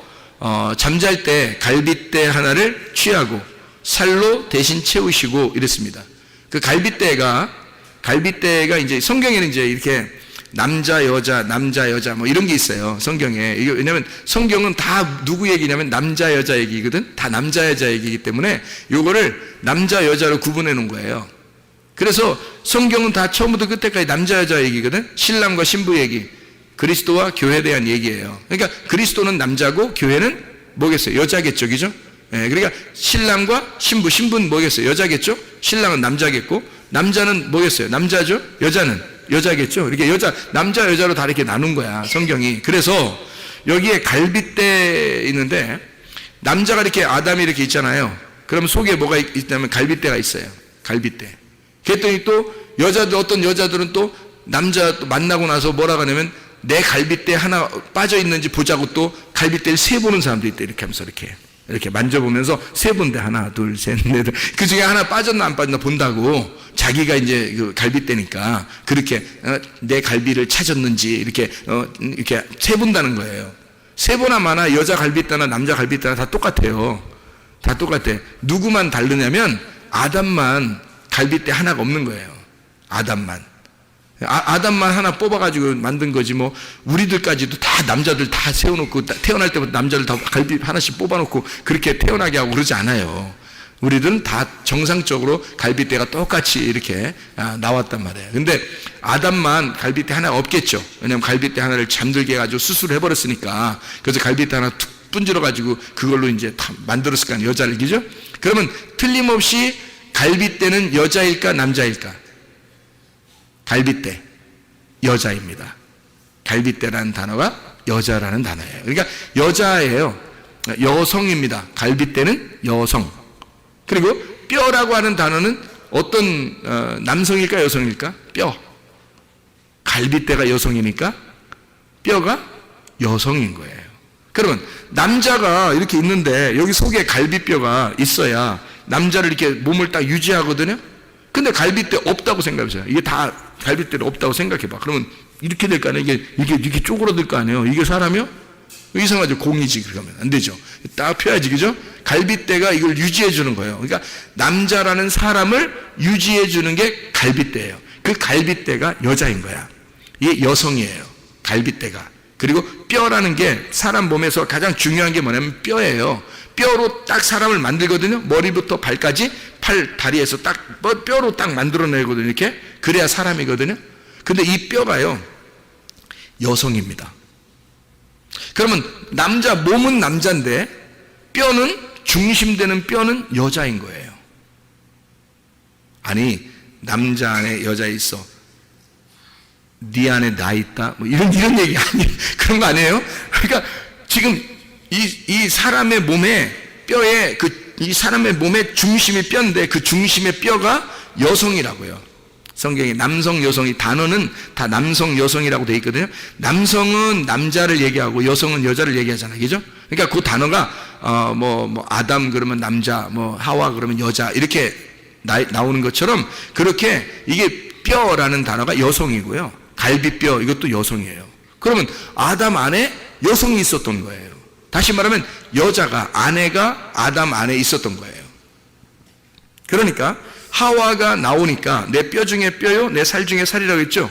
Speaker 1: 잠잘 때 갈빗대 하나를 취하고 살로 대신 채우시고 이랬습니다. 그 갈빗대가 이제 성경에는 이제 이렇게 남자 여자 뭐 이런 게 있어요, 성경에. 이게 왜냐면 성경은 다 누구 얘기냐면 남자 여자 얘기거든. 다 남자 여자 얘기이기 때문에 요거를 남자 여자로 구분해 놓은 거예요. 그래서 성경은 다 처음부터 끝까지 남자 여자 얘기거든. 신랑과 신부 얘기, 그리스도와 교회에 대한 얘기예요. 그러니까 그리스도는 남자고 교회는 뭐겠어요? 여자겠죠, 그죠? 예, 그러니까 신랑과 신부는 뭐겠어요? 여자겠죠? 신랑은 남자겠고, 남자는 뭐겠어요? 남자죠? 여자는 여자겠죠? 이렇게 남자 여자로 다 이렇게 나눈 거야, 성경이. 그래서 여기에 갈빗대 있는데, 남자가 이렇게 아담이 이렇게 있잖아요. 그럼 속에 뭐가 있냐면 갈빗대가 있어요. 갈빗대. 그랬더니 또 어떤 여자들은 또 남자 또 만나고 나서 뭐라고 하냐면, 내 갈빗대 하나 빠져 있는지 보자고 또 갈빗대를 세 보는 사람도 있대. 이렇게 하면서 이렇게 만져보면서 세 본데, 하나 둘 셋 넷, 그 중에 하나 빠졌나 안 빠졌나 본다고, 자기가 이제 그 갈빗대니까 그렇게 내 갈비를 찾았는지 이렇게 세 본다는 거예요. 세 보나 마나 여자 갈빗대나 남자 갈빗대나 다 똑같아요. 다 똑같아. 누구만 다르냐면 아담만 갈빗대 하나가 없는 거예요. 아담만 하나 뽑아가지고 만든 거지, 뭐 우리들까지도 다 남자들 다 세워놓고 태어날 때부터 남자들 다 갈비 하나씩 뽑아놓고 그렇게 태어나게 하고 그러지 않아요. 우리들은 다 정상적으로 갈빗대가 똑같이 이렇게 나왔단 말이에요. 근데 아담만 갈빗대 하나가 없겠죠. 왜냐하면 갈빗대 하나를 잠들게 해가지고 수술을 해버렸으니까. 그래서 갈빗대 하나 툭 분질러가지고 그걸로 이제 다 만들었을 거 아니에요, 여자를. 그죠? 그러면 틀림없이 갈빗대는 여자일까 남자일까? 갈빗대 여자입니다. 갈빗대라는 단어가 여자라는 단어예요. 그러니까 여자예요. 여성입니다. 갈빗대는 여성. 그리고 뼈라고 하는 단어는 어떤 남성일까 여성일까? 뼈. 갈빗대가 여성이니까 뼈가 여성인 거예요. 그러면 남자가 이렇게 있는데 여기 속에 갈비뼈가 있어야 남자를 이렇게 몸을 딱 유지하거든요. 근데 갈빗대 없다고 생각해보세요. 이게 다 갈빗대를 없다고 생각해봐. 그러면 이렇게 될 거 아니에요? 이게 쪼그라들 거 아니에요? 이게 사람이요? 이상하죠. 공이지. 그러면 안 되죠. 딱 펴야지, 그죠? 갈빗대가 이걸 유지해 주는 거예요. 그러니까 남자라는 사람을 유지해 주는 게 갈빗대예요. 그 갈빗대가 여자인 거야. 이게 여성이에요. 갈빗대가. 그리고 뼈라는 게 사람 몸에서 가장 중요한 게 뭐냐면 뼈예요. 뼈로 딱 사람을 만들거든요. 머리부터 발까지, 팔, 다리에서 딱 뼈로 딱 만들어내거든요. 이렇게. 그래야 사람이거든요. 근데 이 뼈가요, 여성입니다. 그러면 남자, 몸은 남자인데 뼈는, 중심되는 뼈는 여자인 거예요. 아니, 남자 안에 여자 있어. 네 안에 나 있다. 뭐 이런 얘기 아니에요. 그런 거 아니에요? 그러니까 지금 이 사람의 몸에 뼈에 이 사람의 몸의 중심이 뼈인데 그 중심의 뼈가 여성이라고요. 성경에 남성, 여성이 단어는 다 남성, 여성이라고 되어 있거든요. 남성은 남자를 얘기하고 여성은 여자를 얘기하잖아요. 그죠? 그러니까 그 단어가 아담 그러면 남자, 하와 그러면 여자 이렇게 나오는 것처럼 그렇게 이게 뼈라는 단어가 여성이고요. 갈비뼈 이것도 여성이에요. 그러면 아담 안에 여성이 있었던 거예요. 다시 말하면 여자가, 아내가 아담 안에 있었던 거예요. 그러니까 하와가 나오니까 내 뼈 중에 뼈요, 내 살 중에 살이라고 했죠.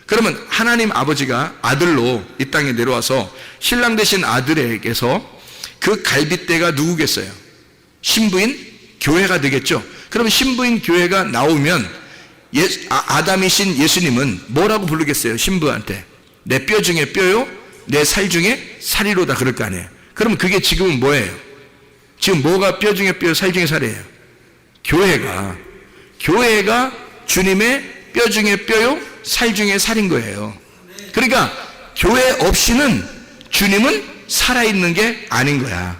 Speaker 1: 그러면 하나님 아버지가 아들로 이 땅에 내려와서 신랑 되신 아들에게서 그 갈빗대가 누구겠어요? 신부인 교회가 되겠죠. 그러면 신부인 교회가 나오면 아담이신 예수님은 뭐라고 부르겠어요? 신부한테 내 뼈 중에 뼈요, 내 살 중에 살이로다 그럴 거 아니에요. 그러면 그게 지금은 뭐예요? 지금 뭐가 뼈 중에 뼈, 살 중에 살이에요? 교회가 주님의 뼈 중에 뼈요, 살 중에 살인 거예요. 그러니까 교회 없이는 주님은 살아있는 게 아닌 거야.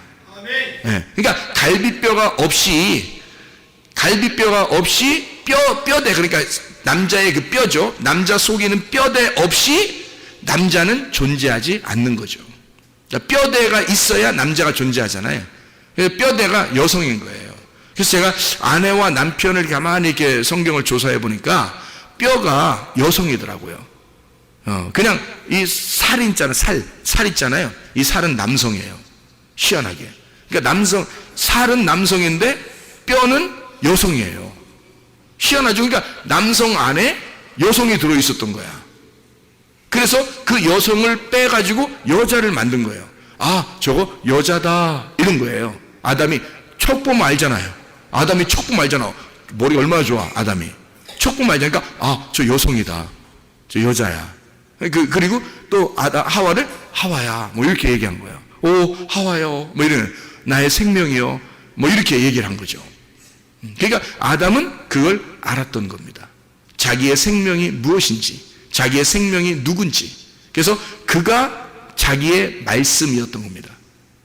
Speaker 1: 네. 그러니까 갈비뼈가 없이 뼈대, 그러니까 남자의 그 뼈죠. 남자 속에 있는 뼈대 없이 남자는 존재하지 않는 거죠. 그러니까 뼈대가 있어야 남자가 존재하잖아요. 뼈대가 여성인 거예요. 그래서 제가 아내와 남편을 가만히 이렇게 성경을 조사해 보니까 뼈가 여성이더라고요. 그냥 이 살 있잖아요. 이 살은 남성이에요. 희한하게. 그러니까 살은 남성인데 뼈는 여성이에요. 희한하죠. 그러니까 남성 안에 여성이 들어 있었던 거야. 그래서 그 여성을 빼가지고 여자를 만든 거예요. 아, 저거 여자다 이런 거예요. 아담이 척 보면 알잖아요. 아담이 척 보면 알잖아. 머리 얼마나 좋아 아담이. 척 보면 알잖아. 아, 저 여성이다, 저 여자야. 그리고 또 하와를 하와야 뭐 이렇게 얘기한 거예요. 오, 하와요 뭐 이러는, 나의 생명이요 뭐 이렇게 얘기를 한 거죠. 그러니까 아담은 그걸 알았던 겁니다. 자기의 생명이 무엇인지, 자기의 생명이 누군지. 그래서 그가 자기의 말씀이었던 겁니다.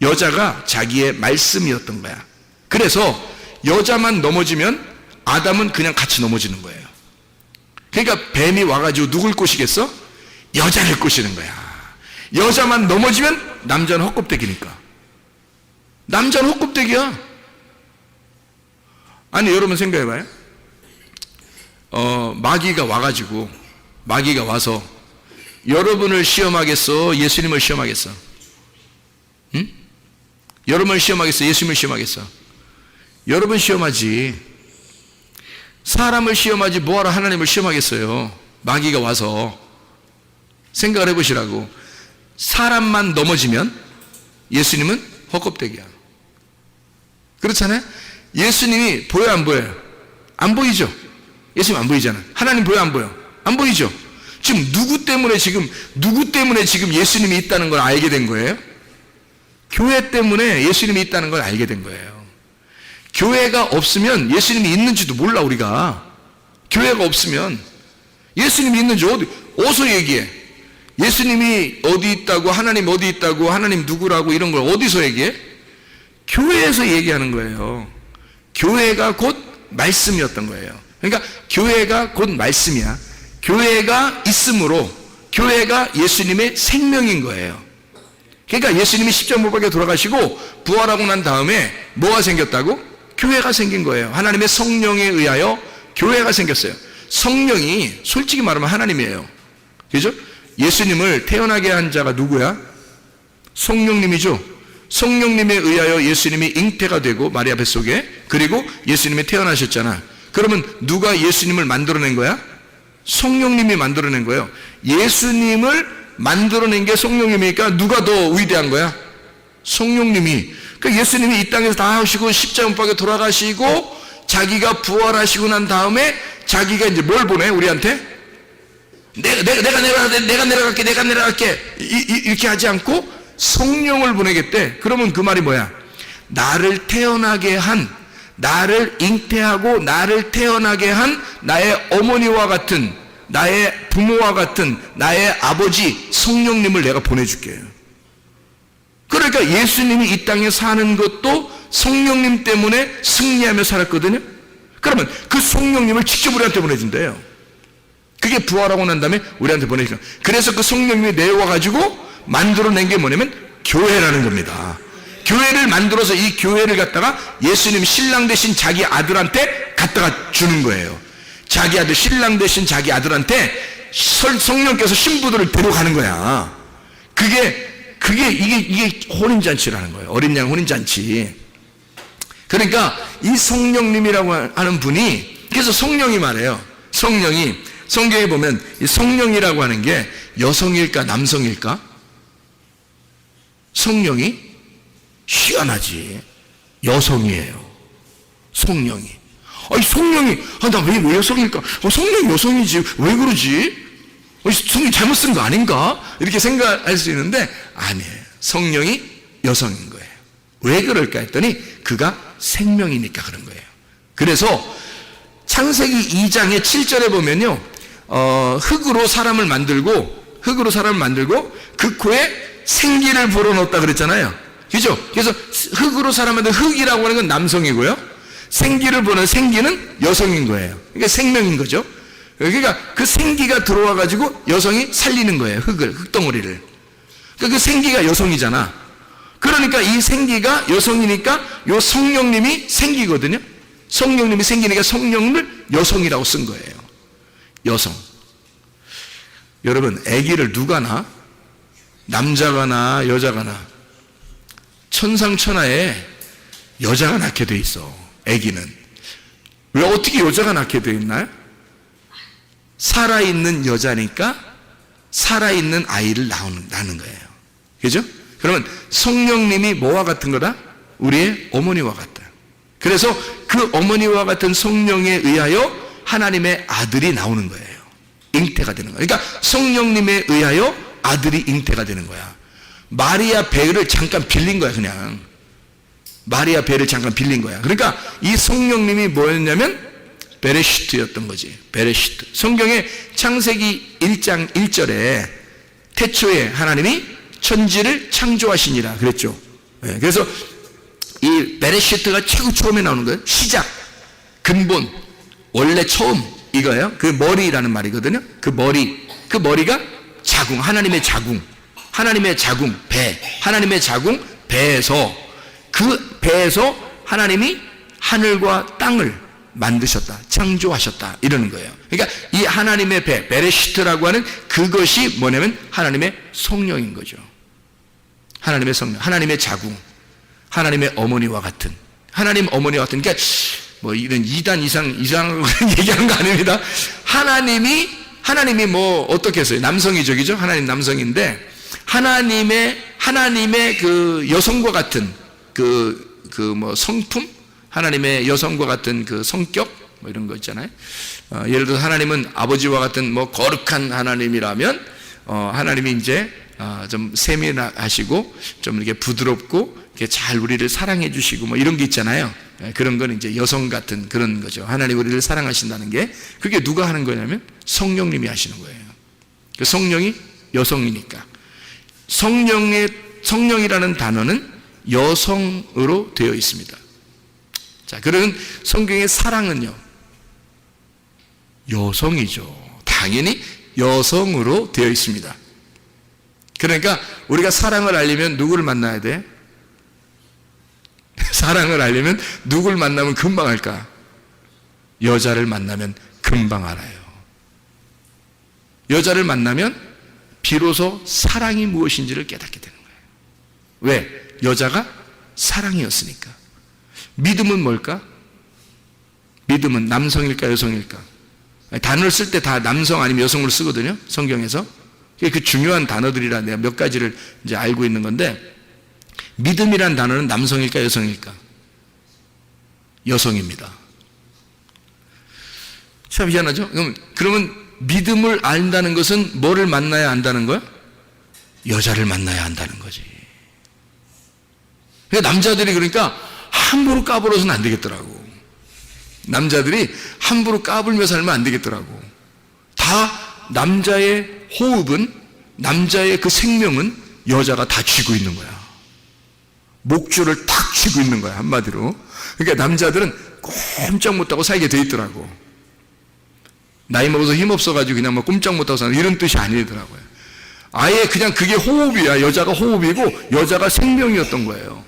Speaker 1: 여자가 자기의 말씀이었던 거야. 그래서 여자만 넘어지면 아담은 그냥 같이 넘어지는 거예요. 그러니까 뱀이 와가지고 누굴 꼬시겠어? 여자를 꼬시는 거야. 여자만 넘어지면 남자는 헛껍데기니까. 남자는 헛껍데기야. 아니, 여러분 생각해봐요. 마귀가 와서 여러분을 시험하겠어? 예수님을 시험하겠어? 응? 여러분을 시험하겠어? 예수님을 시험하겠어? 여러분 시험하지. 사람을 시험하지 뭐하러 하나님을 시험하겠어요? 마귀가 와서. 생각을 해보시라고. 사람만 넘어지면 예수님은 헛껍데기야. 그렇잖아요? 예수님이 보여 안 보여요? 안 보이죠? 예수님 안 보이잖아. 하나님 보여 안 보여? 안 보이죠? 지금 누구 때문에 지금 예수님이 있다는 걸 알게 된 거예요? 교회 때문에 예수님이 있다는 걸 알게 된 거예요. 교회가 없으면 예수님이 있는지도 몰라. 우리가 교회가 없으면 예수님이 있는지 어디서 얘기해? 예수님이 어디 있다고, 하나님 어디 있다고, 하나님 누구라고 이런 걸 어디서 얘기해? 교회에서 얘기하는 거예요. 교회가 곧 말씀이었던 거예요. 그러니까 교회가 곧 말씀이야. 교회가 있으므로 교회가 예수님의 생명인 거예요. 그러니까 예수님이 십자가 못 박혀 돌아가시고 부활하고 난 다음에 뭐가 생겼다고? 교회가 생긴 거예요. 하나님의 성령에 의하여 교회가 생겼어요. 성령이 솔직히 말하면 하나님이에요. 그죠? 예수님을 태어나게 한 자가 누구야? 성령님이죠. 성령님에 의하여 예수님이 잉태가 되고 마리아 뱃속에, 그리고 예수님이 태어나셨잖아. 그러면 누가 예수님을 만들어낸 거야? 성령님이 만들어낸 거예요. 예수님을 만들어낸 게 성령님이니까 누가 더 위대한 거야? 성령님이. 그러니까 예수님이 이 땅에서 다 하시고 십자가 못 박에 돌아가시고 자기가 부활하시고 난 다음에 자기가 이제 뭘 보내 우리한테? 내가 내려갈게 이렇게 하지 않고 성령을 보내겠대. 그러면 그 말이 뭐야? 나를 태어나게 한, 나를 잉태하고 나를 태어나게 한 나의 어머니와 같은, 나의 부모와 같은 나의 아버지 성령님을 내가 보내줄게요. 그러니까 예수님이 이 땅에 사는 것도 성령님 때문에 승리하며 살았거든요. 그러면 그 성령님을 직접 우리한테 보내준대요. 그게 부활하고 난 다음에 우리한테 보내니까. 그래서 그 성령님이 내려와가지고 만들어낸 게 뭐냐면 교회라는 겁니다. 교회를 만들어서 이 교회를 갖다가 예수님 신랑 대신 자기 아들한테 갖다가 주는 거예요. 자기 아들, 신랑 대신 자기 아들한테 성령께서 신부들을 데려가는 거야. 이게 혼인잔치라는 거예요. 어린 양 혼인잔치. 그러니까 이 성령님이라고 하는 분이, 그래서 성령이 말해요. 성령이, 성경에 보면 이 성령이라고 하는 게 여성일까 남성일까? 성령이 희한하지. 여성이에요. 성령이. 아니 성령이, 나 왜 여성일까? 성령이 여성이지. 왜 그러지? 성령이 잘못 쓴 거 아닌가? 이렇게 생각할 수 있는데 아니에요. 성령이 여성인 거예요. 왜 그럴까 했더니 그가 생명이니까 그런 거예요. 그래서 창세기 2장의 7절에 보면요, 흙으로 사람을 만들고 그 코에 생기를 불어넣었다 그랬잖아요. 그죠? 그래서 흙으로 사람 만든 흙이라고 하는 건 남성이고요, 생기를 불어넣은 생기는 여성인 거예요. 그러니까 생명인 거죠. 그러니까 그 생기가 들어와 가지고 여성이 살리는 거예요. 흙덩어리를. 그러니까 그 생기가 여성이잖아. 그러니까 이 생기가 여성이니까 요 성령님이 생기거든요. 성령님이 생기니까 성령을 여성이라고 쓴 거예요. 여성. 여러분, 아기를 누가 낳아? 남자가 낳아, 여자가 낳아? 천상천하에 여자가 낳게 돼 있어. 아기는. 왜 어떻게 여자가 낳게 돼 있나요? 살아있는 여자니까 살아있는 아이를 낳는 거예요. 그죠? 그러면 성령님이 뭐와 같은 거다? 우리의 어머니와 같다. 그래서 그 어머니와 같은 성령에 의하여 하나님의 아들이 나오는 거예요. 잉태가 되는 거예요. 그러니까 성령님에 의하여 아들이 잉태가 되는 거야. 마리아 배를 잠깐 빌린 거야. 그냥 마리아 배를 잠깐 빌린 거야. 그러니까 이 성령님이 뭐였냐면 베레시트였던 거지. 베레시트. 성경의 창세기 1장 1절에 태초에 하나님이 천지를 창조하시니라 그랬죠. 네, 그래서 이 베레시트가 최고 처음에 나오는 거예요. 시작, 근본, 원래 처음, 이거예요. 그 머리라는 말이거든요. 그 머리가 자궁, 하나님의 자궁, 배, 하나님의 자궁, 배에서, 그 배에서 하나님이 하늘과 땅을 만드셨다, 창조하셨다, 이러는 거예요. 그러니까 이 하나님의 배, 베레시트라고 하는 그것이 뭐냐면 하나님의 성령인 거죠. 하나님의 성령, 하나님의 자궁, 하나님의 어머니와 같은, 하나님 어머니와 같은, 그러니까 뭐 이런 2단 이상 얘기하는 거 아닙니다. 하나님이 뭐 어떻게 했어요? 남성이죠, 그죠? 하나님 남성인데 하나님의 그 여성과 같은 뭐 성품, 하나님의 여성과 같은 그 성격, 뭐 이런 거 있잖아요. 예를 들어서 하나님은 아버지와 같은 뭐 거룩한 하나님이라면, 하나님이 이제 좀 세밀하시고 좀 이렇게 부드럽고 이렇게 잘 우리를 사랑해 주시고 뭐 이런 게 있잖아요. 그런 건 이제 여성 같은 그런 거죠. 하나님 우리를 사랑하신다는 게, 그게 누가 하는 거냐면 성령님이 하시는 거예요. 그 성령이 여성이니까. 성령이라는 단어는 여성으로 되어 있습니다. 자, 그러면 성경의 사랑은요, 여성이죠. 당연히 여성으로 되어 있습니다. 그러니까 우리가 사랑을 알려면 누구를 만나야 돼? 사랑을 알려면 누구를 만나면 금방 알까? 여자를 만나면 금방 알아요. 여자를 만나면 비로소 사랑이 무엇인지를 깨닫게 되는 거예요. 왜? 여자가 사랑이었으니까. 믿음은 뭘까? 믿음은 남성일까 여성일까? 단어를 쓸 때 다 남성 아니면 여성으로 쓰거든요, 성경에서. 그 중요한 단어들이라 내가 몇 가지를 이제 알고 있는 건데, 믿음이란 단어는 남성일까 여성일까? 여성입니다. 참 희한하죠? 그러면 믿음을 안다는 것은 뭐를 만나야 안다는 거야? 여자를 만나야 한다는 거지. 남자들이 그러니까 함부로 까불어서는 안 되겠더라고. 남자들이 함부로 까불며 살면 안 되겠더라고. 다 남자의 호흡은, 남자의 그 생명은 여자가 다 쥐고 있는 거야. 목줄을 탁 쥐고 있는 거야, 한마디로. 그러니까 남자들은 꼼짝 못하고 살게 돼 있더라고. 나이 먹어서 힘없어가지고 그냥 뭐 꼼짝 못하고 사는 이런 뜻이 아니더라고요. 아예 그냥 그게 호흡이야. 여자가 호흡이고 여자가 생명이었던 거예요.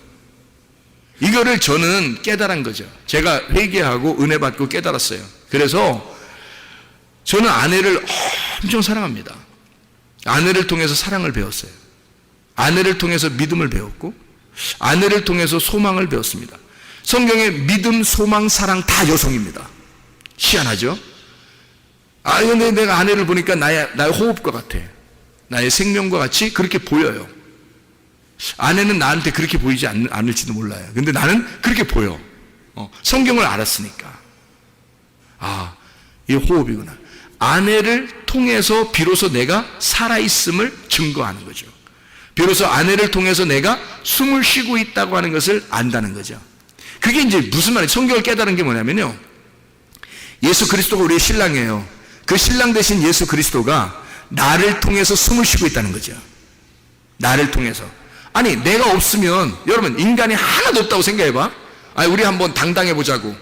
Speaker 1: 이거를 저는 깨달은 거죠. 제가 회개하고 은혜 받고 깨달았어요. 그래서 저는 아내를 엄청 사랑합니다. 아내를 통해서 사랑을 배웠어요. 아내를 통해서 믿음을 배웠고, 아내를 통해서 소망을 배웠습니다. 성경에 믿음, 소망, 사랑 다 여성입니다. 희한하죠? 근데 내가 아내를 보니까 나의 호흡과 같아. 나의 생명과 같이 그렇게 보여요. 아내는 나한테 그렇게 보이지 않을지도 몰라요. 근데 나는 그렇게 보여. 성경을 알았으니까. 이 호흡이구나. 아내를 통해서 비로소 내가 살아있음을 증거하는 거죠. 비로소 아내를 통해서 내가 숨을 쉬고 있다고 하는 것을 안다는 거죠. 그게 이제 무슨 말이에요? 성경을 깨달은 게 뭐냐면요, 예수 그리스도가 우리의 신랑이에요. 그 신랑 되신 예수 그리스도가 나를 통해서 숨을 쉬고 있다는 거죠. 나를 통해서. 아니, 내가 없으면, 여러분, 인간이 하나도 없다고 생각해봐. 우리 한번 당당해 보자고.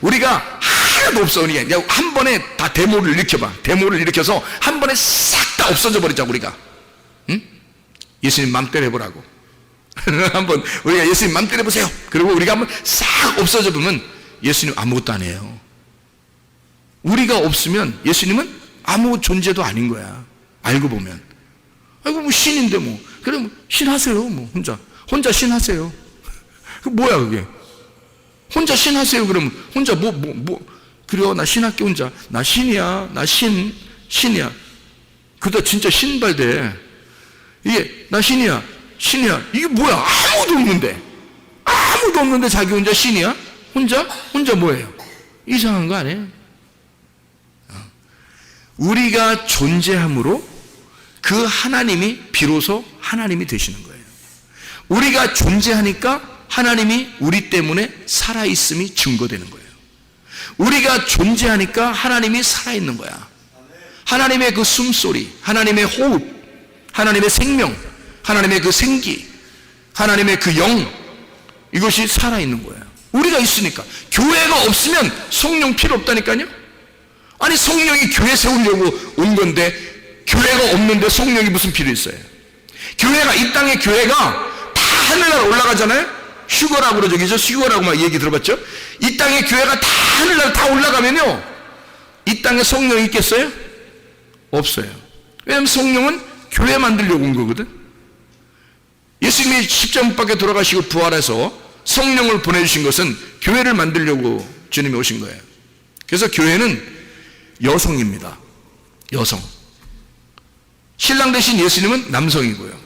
Speaker 1: 우리가 하나도 없어. 우리가 한 번에 다 데모를 일으켜봐. 데모를 일으켜서 한 번에 싹 다 없어져 버리자고, 우리가. 응? 예수님 맘대로 해보라고. 한번 우리가 예수님 맘대로 해보세요. 그리고 우리가 한번 싹 없어져 보면 예수님 아무것도 안 해요. 우리가 없으면 예수님은 아무 존재도 아닌 거야. 알고 보면. 뭐 신인데 뭐. 그래, 뭐 신하세요. 뭐 혼자 신하세요. 그 뭐야 그게? 혼자 신하세요. 그러면 혼자 그래요. 나 신할게 혼자. 나 신이야. 나 신이야. 그러다 진짜 신발돼. 이게 나 신이야. 이게 뭐야? 아무도 없는데 자기 혼자 신이야? 혼자 뭐예요? 이상한 거 아니에요? 우리가 존재함으로 그 하나님이 비로소 하나님이 되시는 거예요. 우리가 존재하니까 하나님이 우리 때문에 살아있음이 증거되는 거예요. 우리가 존재하니까 하나님이 살아있는 거야. 하나님의 그 숨소리, 하나님의 호흡, 하나님의 생명, 하나님의 그 생기, 하나님의 그 영, 이것이 살아있는 거예요. 우리가 있으니까. 교회가 없으면 성령 필요 없다니까요. 아니, 성령이 교회 세우려고 온 건데 교회가 없는데 성령이 무슨 필요 있어요? 교회가, 이 땅의 교회가 다 하늘나라 올라가잖아요. 휴거라고 그러죠. 그죠? 휴거라고 막 얘기 들어봤죠? 이 땅의 교회가 다 하늘나라 다 올라가면요, 이 땅에 성령이 있겠어요? 없어요. 왜냐하면 성령은 교회 만들려고 온 거거든. 예수님이 십자가 못 박혀 돌아가시고 부활해서 성령을 보내주신 것은 교회를 만들려고 주님이 오신 거예요. 그래서 교회는 여성입니다. 여성. 신랑 대신 예수님은 남성이고요.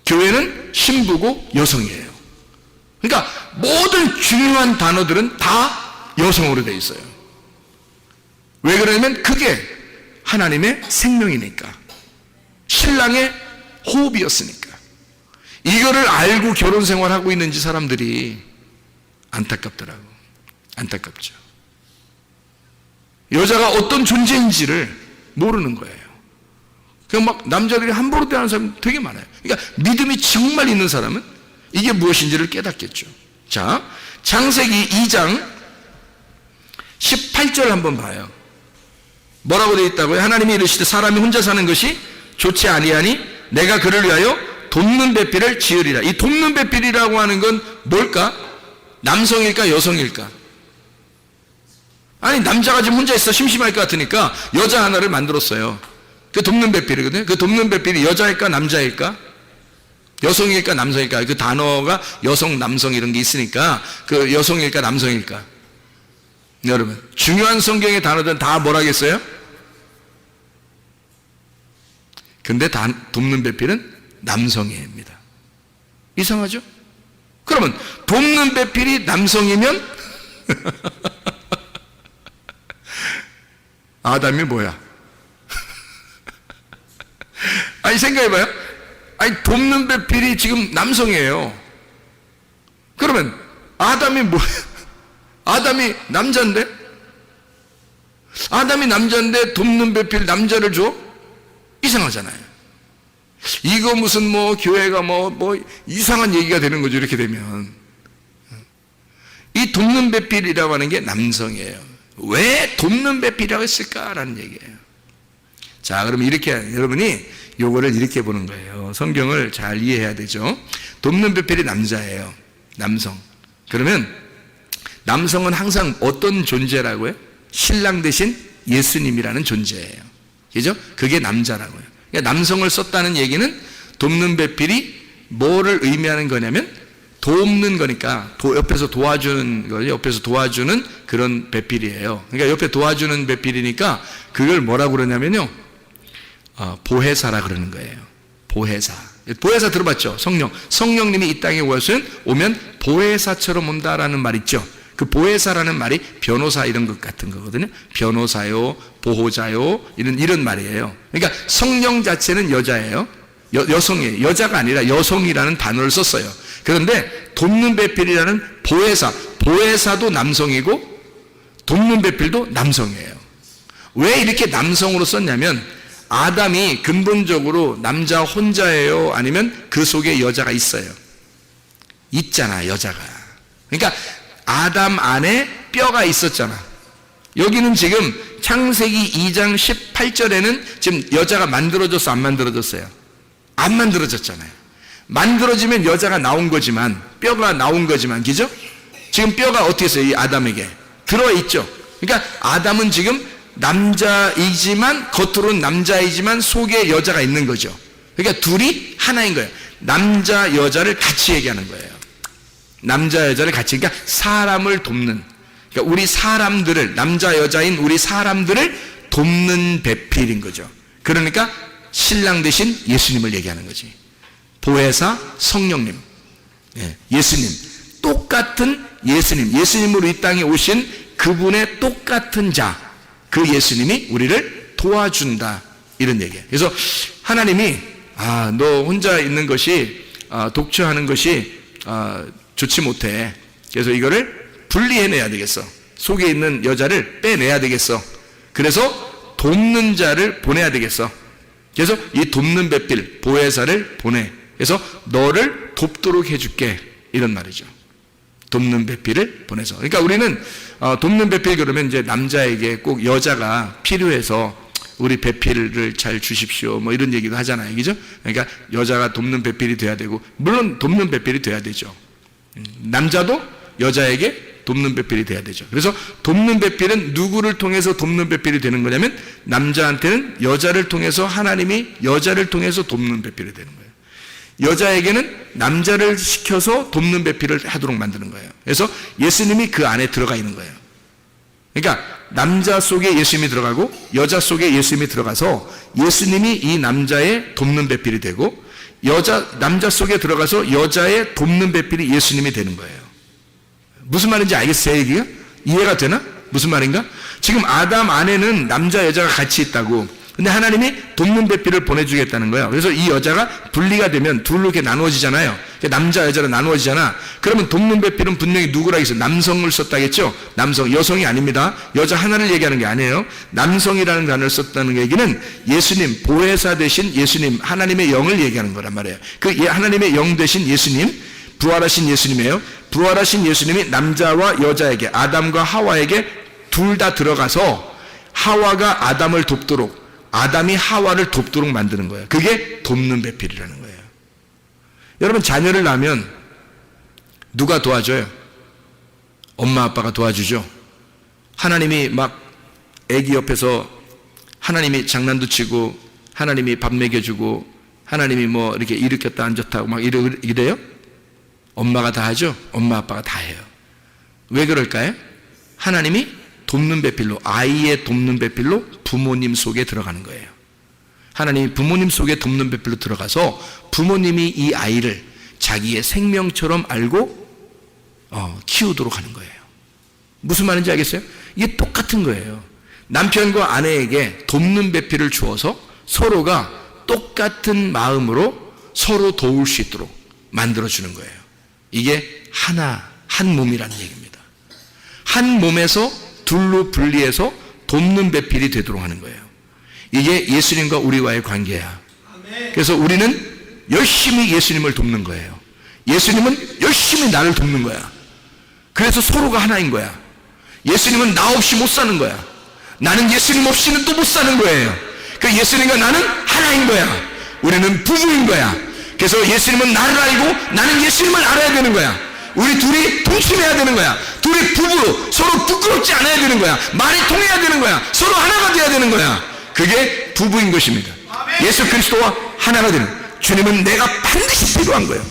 Speaker 1: 교회는 신부고 여성이에요. 그러니까 모든 중요한 단어들은 다 여성으로 되어 있어요. 왜 그러냐면 그게 하나님의 생명이니까. 신랑의 호흡이었으니까. 이거를 알고 결혼 생활하고 있는지 사람들이 안타깝더라고. 안타깝죠. 여자가 어떤 존재인지를 모르는 거예요. 그냥 막 남자들이 함부로 대하는 사람 되게 많아요. 그러니까 믿음이 정말 있는 사람은 이게 무엇인지를 깨닫겠죠. 자, 창세기 2장 18절 한번 봐요. 뭐라고 되어 있다고요? 하나님이 이르시되 사람이 혼자 사는 것이 좋지 아니하니 내가 그를 위하여 돕는 배필을 지으리라. 이 돕는 배필이라고 하는 건 뭘까? 남성일까 여성일까? 아니, 남자가 지금 혼자 있어 심심할 것 같으니까 여자 하나를 만들었어요. 그 돕는 배필이거든요. 그 돕는 배필이 여자일까 남자일까? 여성일까 남성일까? 그 단어가 여성 남성 이런 게 있으니까 그 여성일까 남성일까? 여러분, 중요한 성경의 단어들은 다 뭐라겠어요? 근데 돕는 배필은 남성애입니다. 이상하죠? 그러면 돕는 배필이 남성이면 아담이 뭐야? 아니 생각해봐요. 아니 돕는 배필이 지금 남성이에요. 그러면 아담이 뭐야? 아담이 남자인데? 아담이 남자인데 돕는 배필 남자를 줘? 이상하잖아요. 이거 무슨 뭐 교회가 뭐 이상한 얘기가 되는 거죠. 이렇게 되면 이 돕는 배필이라고 하는 게 남성이에요. 왜 돕는 배필이라고 했을까라는 얘기예요. 자, 그럼 이렇게 여러분이 요거를 이렇게 보는 거예요. 성경을 잘 이해해야 되죠. 돕는 배필이 남자예요. 남성. 그러면 남성은 항상 어떤 존재라고요? 신랑 대신 예수님이라는 존재예요. 그죠? 그게 남자라고요. 그러니까 남성을 썼다는 얘기는 돕는 배필이 뭐를 의미하는 거냐면 돕는 거니까 옆에서 도와주는 거죠. 옆에서 도와주는 그런 배필이에요. 그러니까 옆에 도와주는 배필이니까 그걸 뭐라고 그러냐면요. 보혜사라 그러는 거예요. 보혜사. 보혜사 들어봤죠? 성령님이 이 땅에 오면 보혜사처럼 온다라는 말 있죠. 그 보혜사라는 말이 변호사 이런 것 같은 거거든요. 변호사요, 보호자요, 이런 말이에요. 그러니까 성령 자체는 여자예요. 여성이에요. 여자가 아니라 여성이라는 단어를 썼어요. 그런데 돕는 배필이라는 보혜사도 남성이고 돕는 배필도 남성이에요. 왜 이렇게 남성으로 썼냐면 아담이 근본적으로 남자 혼자예요? 아니면 그 속에 여자가 있어요? 있잖아, 여자가. 그러니까 아담 안에 뼈가 있었잖아. 여기는 지금 창세기 2장 18절에는 지금 여자가 만들어졌어, 안 만들어졌어요? 안 만들어졌잖아요. 만들어지면 여자가 나온 거지만, 뼈가 나온 거지만, 그죠? 지금 뼈가 어떻게 했어요? 이 아담에게 들어있죠. 그러니까 아담은 지금 남자이지만, 겉으로는 남자이지만 속에 여자가 있는 거죠. 그러니까 둘이 하나인 거예요. 남자 여자를 같이 얘기하는 거예요. 남자 여자를 같이, 그러니까 사람을 돕는, 그러니까 우리 사람들을, 남자 여자인 우리 사람들을 돕는 배필인 거죠. 그러니까 신랑 대신 예수님을 얘기하는 거지. 보혜사, 성령님, 예수님, 똑같은 예수님, 예수님으로 이 땅에 오신 그분의 똑같은 자, 그 예수님이 우리를 도와준다, 이런 얘기예요. 그래서 하나님이 너 혼자 있는 것이, 독처하는 것이 좋지 못해. 그래서 이거를 분리해내야 되겠어. 속에 있는 여자를 빼내야 되겠어. 그래서 돕는 자를 보내야 되겠어. 그래서 이 돕는 배필, 보혜사를 보내. 그래서 너를 돕도록 해줄게, 이런 말이죠. 돕는 배필을 보내서. 그러니까 우리는 돕는 배필 그러면 이제 남자에게 꼭 여자가 필요해서 우리 배필을 잘 주십시오, 뭐 이런 얘기도 하잖아요, 그죠? 그러니까 여자가 돕는 배필이 돼야 되고, 물론 돕는 배필이 돼야 되죠. 남자도 여자에게 돕는 배필이 돼야 되죠. 그래서 돕는 배필은 누구를 통해서 돕는 배필이 되는 거냐면 남자한테는 여자를 통해서, 하나님이 여자를 통해서 돕는 배필이 되는 거예요. 여자에게는 남자를 시켜서 돕는 배필을 하도록 만드는 거예요. 그래서 예수님이 그 안에 들어가 있는 거예요. 그러니까 남자 속에 예수님이 들어가고 여자 속에 예수님이 들어가서 예수님이 이 남자의 돕는 배필이 되고, 남자 속에 들어가서 여자의 돕는 배필이 예수님이 되는 거예요. 무슨 말인지 알겠어요? 얘기가? 이해가 되나? 무슨 말인가? 지금 아담 안에는 남자 여자가 같이 있다고. 근데 하나님이 돕는 배필을 보내주겠다는 거예요. 그래서 이 여자가 분리가 되면 둘로 이렇게 나누어지잖아요. 남자 여자로 나누어지잖아. 그러면 돕는 배필은 분명히 누구라 했어요? 남성을 썼다겠죠? 남성, 여성이 아닙니다. 여자 하나를 얘기하는 게 아니에요. 남성이라는 단어를 썼다는 얘기는 예수님, 보혜사 대신 예수님, 하나님의 영을 얘기하는 거란 말이에요. 그 하나님의 영 대신 예수님, 부활하신 예수님이에요. 부활하신 예수님이 남자와 여자에게, 아담과 하와에게 둘 다 들어가서 하와가 아담을 돕도록, 아담이 하와를 돕도록 만드는 거예요. 그게 돕는 배필이라는 거예요. 여러분, 자녀를 낳으면 누가 도와줘요? 엄마 아빠가 도와주죠. 하나님이 막 애기 옆에서 하나님이 장난도 치고, 하나님이 밥 먹여주고, 하나님이 뭐 이렇게 일으켰다 앉았다 막 이래요? 엄마가 다 하죠? 엄마 아빠가 다 해요. 왜 그럴까요? 하나님이 돕는 배필로, 아이의 돕는 배필로 부모님 속에 들어가는 거예요. 하나님이 부모님 속에 돕는 배필로 들어가서 부모님이 이 아이를 자기의 생명처럼 알고 키우도록 하는 거예요. 무슨 말인지 알겠어요? 이게 똑같은 거예요. 남편과 아내에게 돕는 배필을 주어서 서로가 똑같은 마음으로 서로 도울 수 있도록 만들어주는 거예요. 이게 한 몸이라는 얘기입니다. 한 몸에서 둘로 분리해서 돕는 배필이 되도록 하는 거예요. 이게 예수님과 우리와의 관계야. 그래서 우리는 열심히 예수님을 돕는 거예요. 예수님은 열심히 나를 돕는 거야. 그래서 서로가 하나인 거야. 예수님은 나 없이 못 사는 거야. 나는 예수님 없이는 또 못 사는 거예요. 그 예수님과 나는 하나인 거야. 우리는 부부인 거야. 그래서 예수님은 나를 알고 나는 예수님을 알아야 되는 거야. 우리 둘이 동침해야 되는 거야. 둘이 부부로 서로 부끄럽지 않아야 되는 거야. 말이 통해야 되는 거야. 서로 하나가 돼야 되는 거야. 그게 부부인 것입니다. 예수 그리스도와 하나가 되는 거예요. 주님은 내가 반드시 필요한 거예요.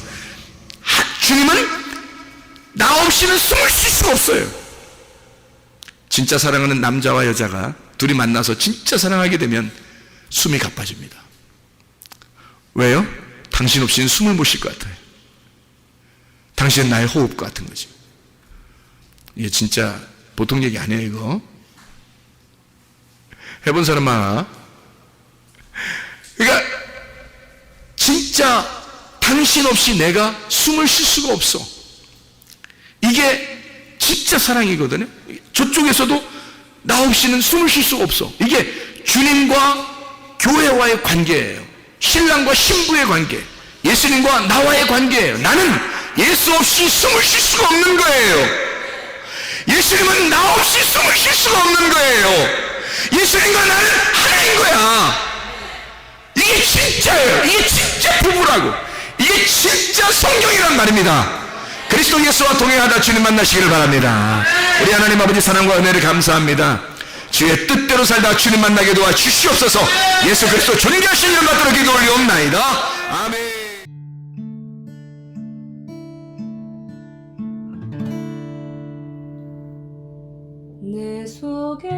Speaker 1: 주님은 나 없이는 숨을 쉴 수가 없어요. 진짜 사랑하는 남자와 여자가 둘이 만나서 진짜 사랑하게 되면 숨이 가빠집니다. 왜요? 당신 없이는 숨을 못 쉴 것 같아요. 당신은 나의 호흡 같은 거지. 이게 진짜 보통 얘기 아니에요, 이거. 해본 사람 많아. 그러니까 진짜 당신 없이 내가 숨을 쉴 수가 없어. 이게 진짜 사랑이거든요. 저쪽에서도 나 없이는 숨을 쉴 수가 없어. 이게 주님과 교회와의 관계예요. 신랑과 신부의 관계, 예수님과 나와의 관계예요. 나는 예수 없이 숨을 쉴 수가 없는 거예요. 예수님은 나 없이 숨을 쉴 수가 없는 거예요. 예수님과 나는 하나인 거야. 이게 진짜예요. 이게 진짜 부부라고. 이게 진짜 성경이란 말입니다. 그리스도 예수와 동행하다 주님 만나시기를 바랍니다. 우리 하나님 아버지 사랑과 은혜를 감사합니다. 주의 뜻대로 살다 주님 만나게 도와 주시옵소서. 예수 그리스도 존귀하신 이름 받들어 기도 올리옵나이다. 아멘.
Speaker 2: 내 속에